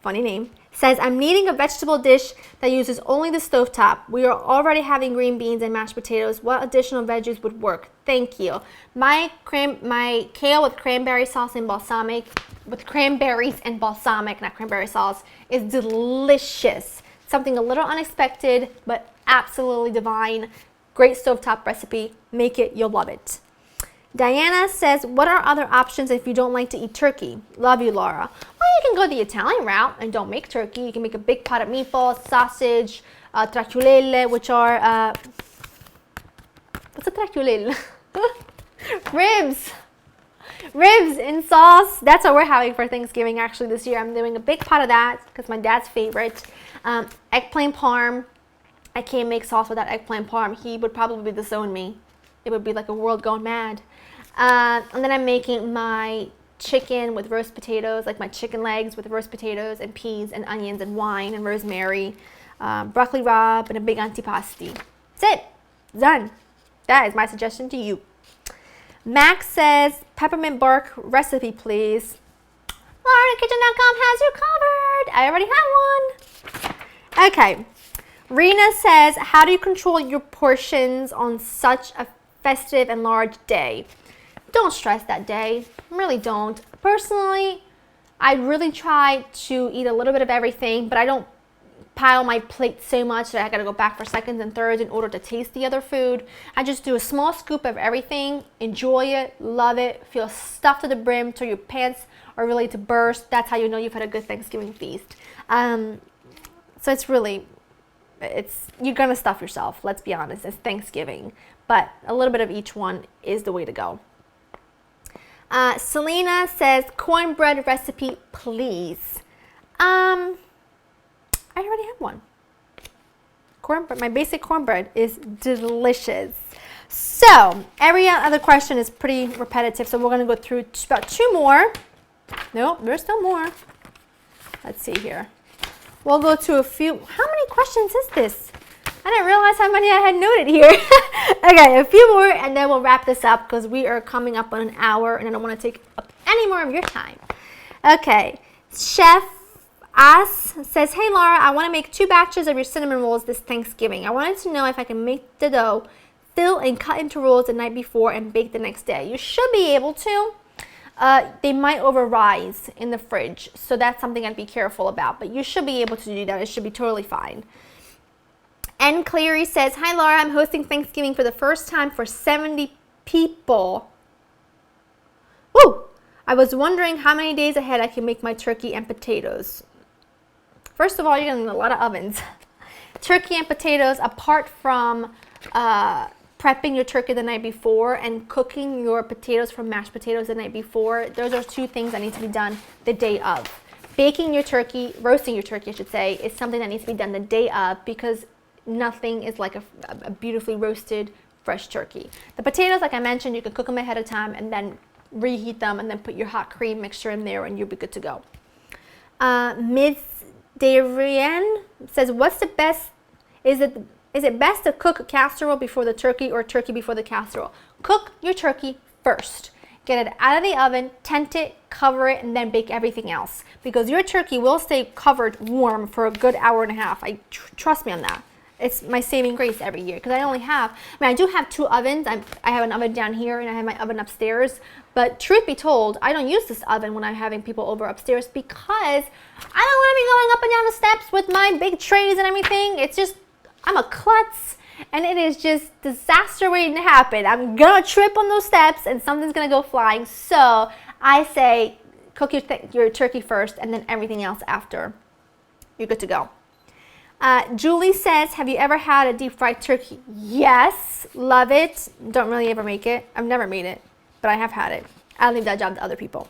A: funny name, says, I'm needing a vegetable dish that uses only the stovetop. We are already having green beans and mashed potatoes. What additional veggies would work? Thank you. My kale with cranberry sauce and balsamic, with cranberries and balsamic, not cranberry sauce, is delicious. Something a little unexpected, but absolutely divine. Great stovetop recipe. Make it, you'll love it. Diana says, what are other options if you don't like to eat turkey? Love you, Laura. Well, you can go the Italian route and don't make turkey. You can make a big pot of meatballs, sausage, trachulele, which are, what's a trachulele? Ribs in sauce. That's what we're having for Thanksgiving actually this year. I'm doing a big pot of that because my dad's favorite. Eggplant parm. I can't make sauce without eggplant parm. He would probably disown me. It would be like a world gone mad. And then I'm making my chicken with roast potatoes, like my chicken legs with roast potatoes and peas and onions and wine and rosemary, broccoli rabe, and a big antipasti. That's it. Done. That is my suggestion to you. Max says, peppermint bark recipe, please. LauraKitchen.com has you covered. I already have one. Okay. Rena says, how do you control your portions on such a festive and large day? Don't stress that day. Really don't. Personally, I really try to eat a little bit of everything, but I don't pile my plate so much that I gotta go back for seconds and thirds in order to taste the other food. I just do a small scoop of everything, enjoy it, love it, feel stuffed to the brim till your pants are really to burst. That's how you know you've had a good Thanksgiving feast. So you're gonna stuff yourself, let's be honest, it's Thanksgiving, but a little bit of each one is the way to go. Selena says, cornbread recipe, please. I already have one. Cornbread, my basic cornbread is delicious. So, every other question is pretty repetitive, so we're going to go through about 2 more. Nope, there's still more. Let's see here. We'll go to a few. How many questions is this? I didn't realize how many I had noted here. Okay, a few more, and then we'll wrap this up because we are coming up on an hour, and I don't want to take up any more of your time. Okay, Chef As says, hey Laura, I want to make 2 batches of your cinnamon rolls this Thanksgiving. I wanted to know if I can make the dough, fill and cut into rolls the night before and bake the next day. You should be able to. They might over-rise in the fridge, so that's something I'd be careful about, but you should be able to do that. It should be totally fine. N. Cleary says, hi Laura, I'm hosting Thanksgiving for the first time for 70 people. Woo! I was wondering how many days ahead I can make my turkey and potatoes. First of all, you're gonna need a lot of ovens. Turkey and potatoes, apart from prepping your turkey the night before and cooking your potatoes from mashed potatoes the night before, those are 2 things that need to be done the day of. Baking your turkey, roasting your turkey I should say, is something that needs to be done the day of because nothing is like a beautifully roasted fresh turkey. The potatoes, like I mentioned, you can cook them ahead of time and then reheat them and then put your hot cream mixture in there and you'll be good to go. Ms. Darian says, what's the best, is it best to cook a casserole before the turkey or turkey before the casserole? Cook your turkey first. Get it out of the oven, tent it, cover it, and then bake everything else. Because your turkey will stay covered warm for a good hour and a half. Trust me on that. It's my saving grace every year because I do have 2 ovens. I have an oven down here and I have my oven upstairs. But truth be told, I don't use this oven when I'm having people over upstairs because I don't want to be going up and down the steps with my big trays and everything. It's just, I'm a klutz and it is just disaster waiting to happen. I'm going to trip on those steps and something's going to go flying. So I say cook your turkey first and then everything else after. You're good to go. Julie says, have you ever had a deep fried turkey? Yes, love it. Don't really ever make it. I've never made it, but I have had it. I'll leave that job to other people.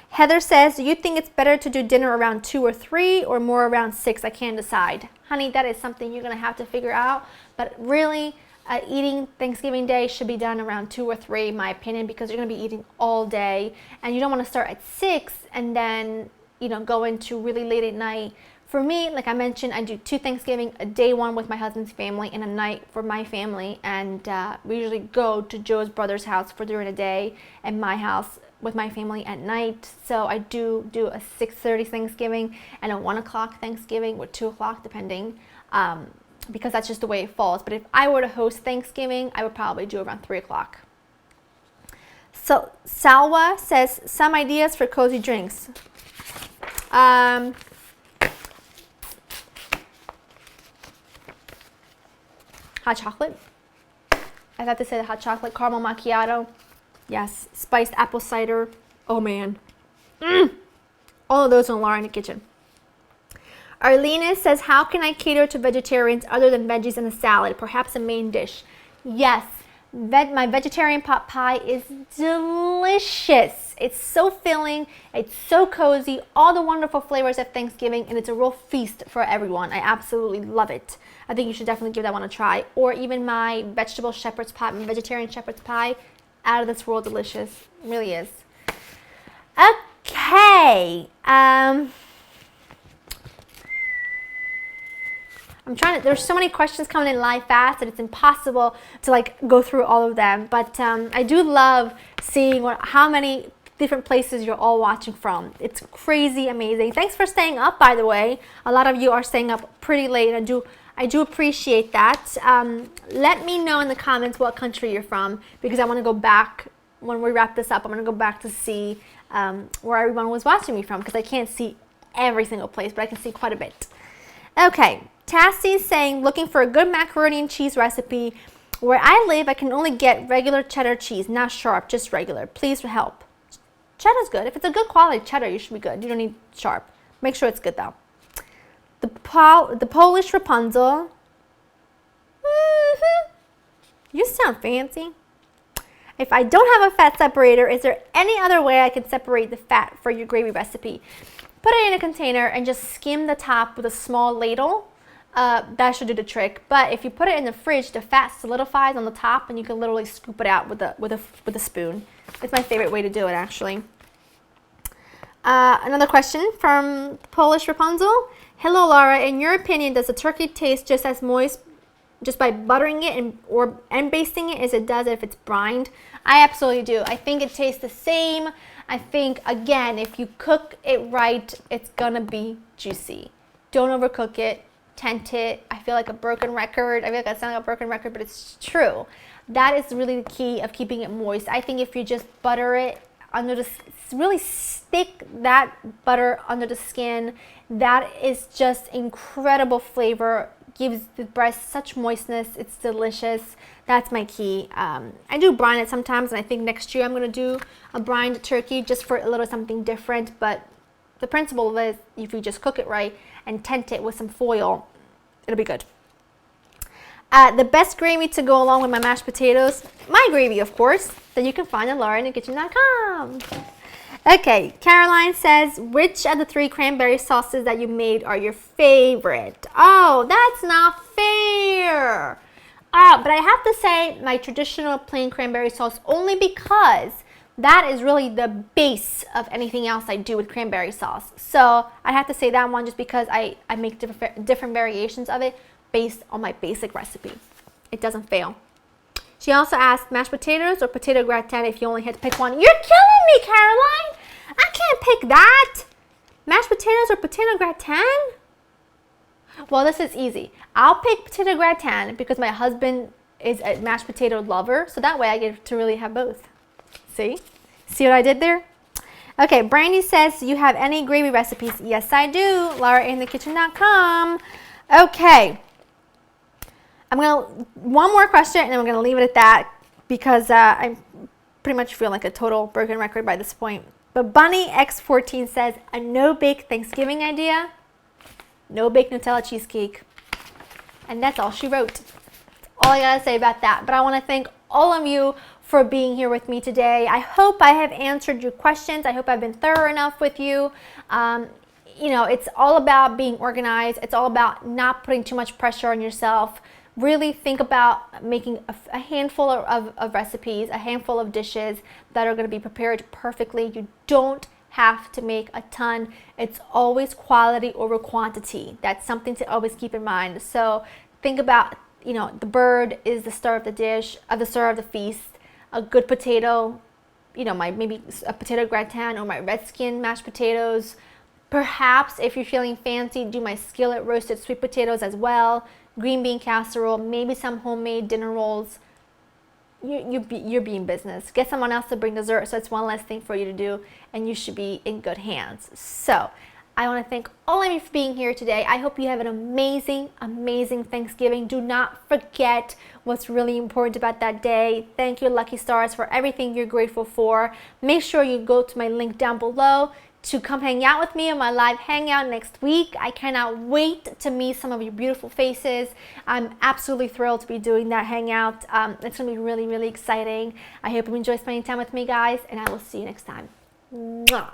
A: Heather says, do you think it's better to do dinner around 2 or 3 or more around 6? I can't decide. Honey, that is something you're going to have to figure out. But really, eating Thanksgiving Day should be done around 2 or 3, in my opinion, because you're going to be eating all day. And you don't want to start at 6 and then, go into really late at night. For me, like I mentioned, I do 2 Thanksgiving, a day one with my husband's family and a night for my family. And we usually go to Joe's brother's house for during the day and my house with my family at night. So I do a 6:30 Thanksgiving and a 1 o'clock Thanksgiving or 2 o'clock depending because that's just the way it falls. But if I were to host Thanksgiving, I would probably do around 3 o'clock. So Salwa says, some ideas for cozy drinks. Hot chocolate. I have to say the hot chocolate, caramel macchiato. Yes, spiced apple cider. Oh man. All of those on Laura in the Kitchen. Arlena says, how can I cater to vegetarians other than veggies and a salad? Perhaps a main dish. Yes, my vegetarian pot pie is delicious. It's so filling. It's so cozy. All the wonderful flavors of Thanksgiving, and it's a real feast for everyone. I absolutely love it. I think you should definitely give that one a try. Or even my vegetable shepherd's pie, my vegetarian shepherd's pie. out of this world delicious. It really is. Okay. I'm trying to, there's so many questions coming in live fast that it's impossible to like go through all of them. But I do love seeing how many different places you're all watching from. It's crazy amazing. Thanks for staying up, by the way. A lot of you are staying up pretty late. I do appreciate that. Let me know in the comments what country you're from, because I want to go back when we wrap this up. I'm going to go back to see where everyone was watching me from, because I can't see every single place, but I can see quite a bit. Okay, Tassie's saying, looking for a good macaroni and cheese recipe. Where I live, I can only get regular cheddar cheese, not sharp, just regular. Please help. Cheddar's good. If it's a good quality cheddar, you should be good. You don't need sharp. Make sure it's good though. The Polish Rapunzel. You sound fancy. If I don't have a fat separator, is there any other way I can separate the fat for your gravy recipe? Put it in a container and just skim the top with a small ladle. That should do the trick. But if you put it in the fridge, the fat solidifies on the top, and you can literally scoop it out with a spoon. It's my favorite way to do it, actually. Another question from Polish Rapunzel. Hello, Laura. In your opinion, does the turkey taste just as moist just by buttering it and basting it as it does if it's brined? I absolutely do. I think it tastes the same. I think, again, if you cook it right, it's gonna be juicy. Don't overcook it. Tent it. I feel like a broken record. I feel like I sound like a broken record, but it's true. That is really the key of keeping it moist. I think if you just butter it under the, really stick that butter under the skin, that is just incredible flavor. Gives the breast such moistness. It's delicious. That's my key. I do brine it sometimes, and I think next year I'm going to do a brined turkey just for a little something different. But the principle is, if you just cook it right and tent it with some foil, it'll be good. The best gravy to go along with my mashed potatoes, my gravy, of course, that you can find at laureninthekitchen.com. Okay, Caroline says, which of the 3 cranberry sauces that you made are your favorite? Oh, that's not fair. But I have to say my traditional plain cranberry sauce, only because that is really the base of anything else I do with cranberry sauce. So I have to say that one just because I make different variations of it based on my basic recipe. It doesn't fail. She also asked mashed potatoes or potato gratin if you only had to pick one. You're killing me, Caroline. I can't pick that. Mashed potatoes or potato gratin? Well, this is easy. I'll pick potato gratin because my husband is a mashed potato lover. So that way I get to really have both. See what I did there? Okay, Brandy says, you have any gravy recipes? Yes, I do. laureninthekitchen.com. Okay. One more question, and then we're going to leave it at that, because I pretty much feel like a total broken record by this point. But Bunny X14 says, a no-bake Thanksgiving idea? No-bake Nutella cheesecake. And that's all she wrote. That's all I got to say about that. But I want to thank all of you for being here with me today. I hope I have answered your questions. I hope I've been thorough enough with you. You know, it's all about being organized. It's all about not putting too much pressure on yourself. Really think about making a handful of recipes, a handful of dishes that are going to be prepared perfectly. You don't have to make a ton. It's always quality over quantity. That's something to always keep in mind. So think about, you know, the bird is the star of the dish, the star of the feast. A good potato, you know, maybe a potato gratin or my red skin mashed potatoes. Perhaps if you're feeling fancy, do my skillet roasted sweet potatoes as well. Green bean casserole, maybe some homemade dinner rolls. You're being business. Get someone else to bring dessert, so it's one less thing for you to do, and you should be in good hands. So I want to thank all of you for being here today. I hope you have an amazing, amazing Thanksgiving. Do not forget what's really important about that day. Thank you, Lucky Stars, for everything you're grateful for. Make sure you go to my link down below to come hang out with me on my live hangout next week. I cannot wait to meet some of your beautiful faces. I'm absolutely thrilled to be doing that hangout. It's going to be really, really exciting. I hope you enjoy spending time with me, guys, and I will see you next time. Mwah.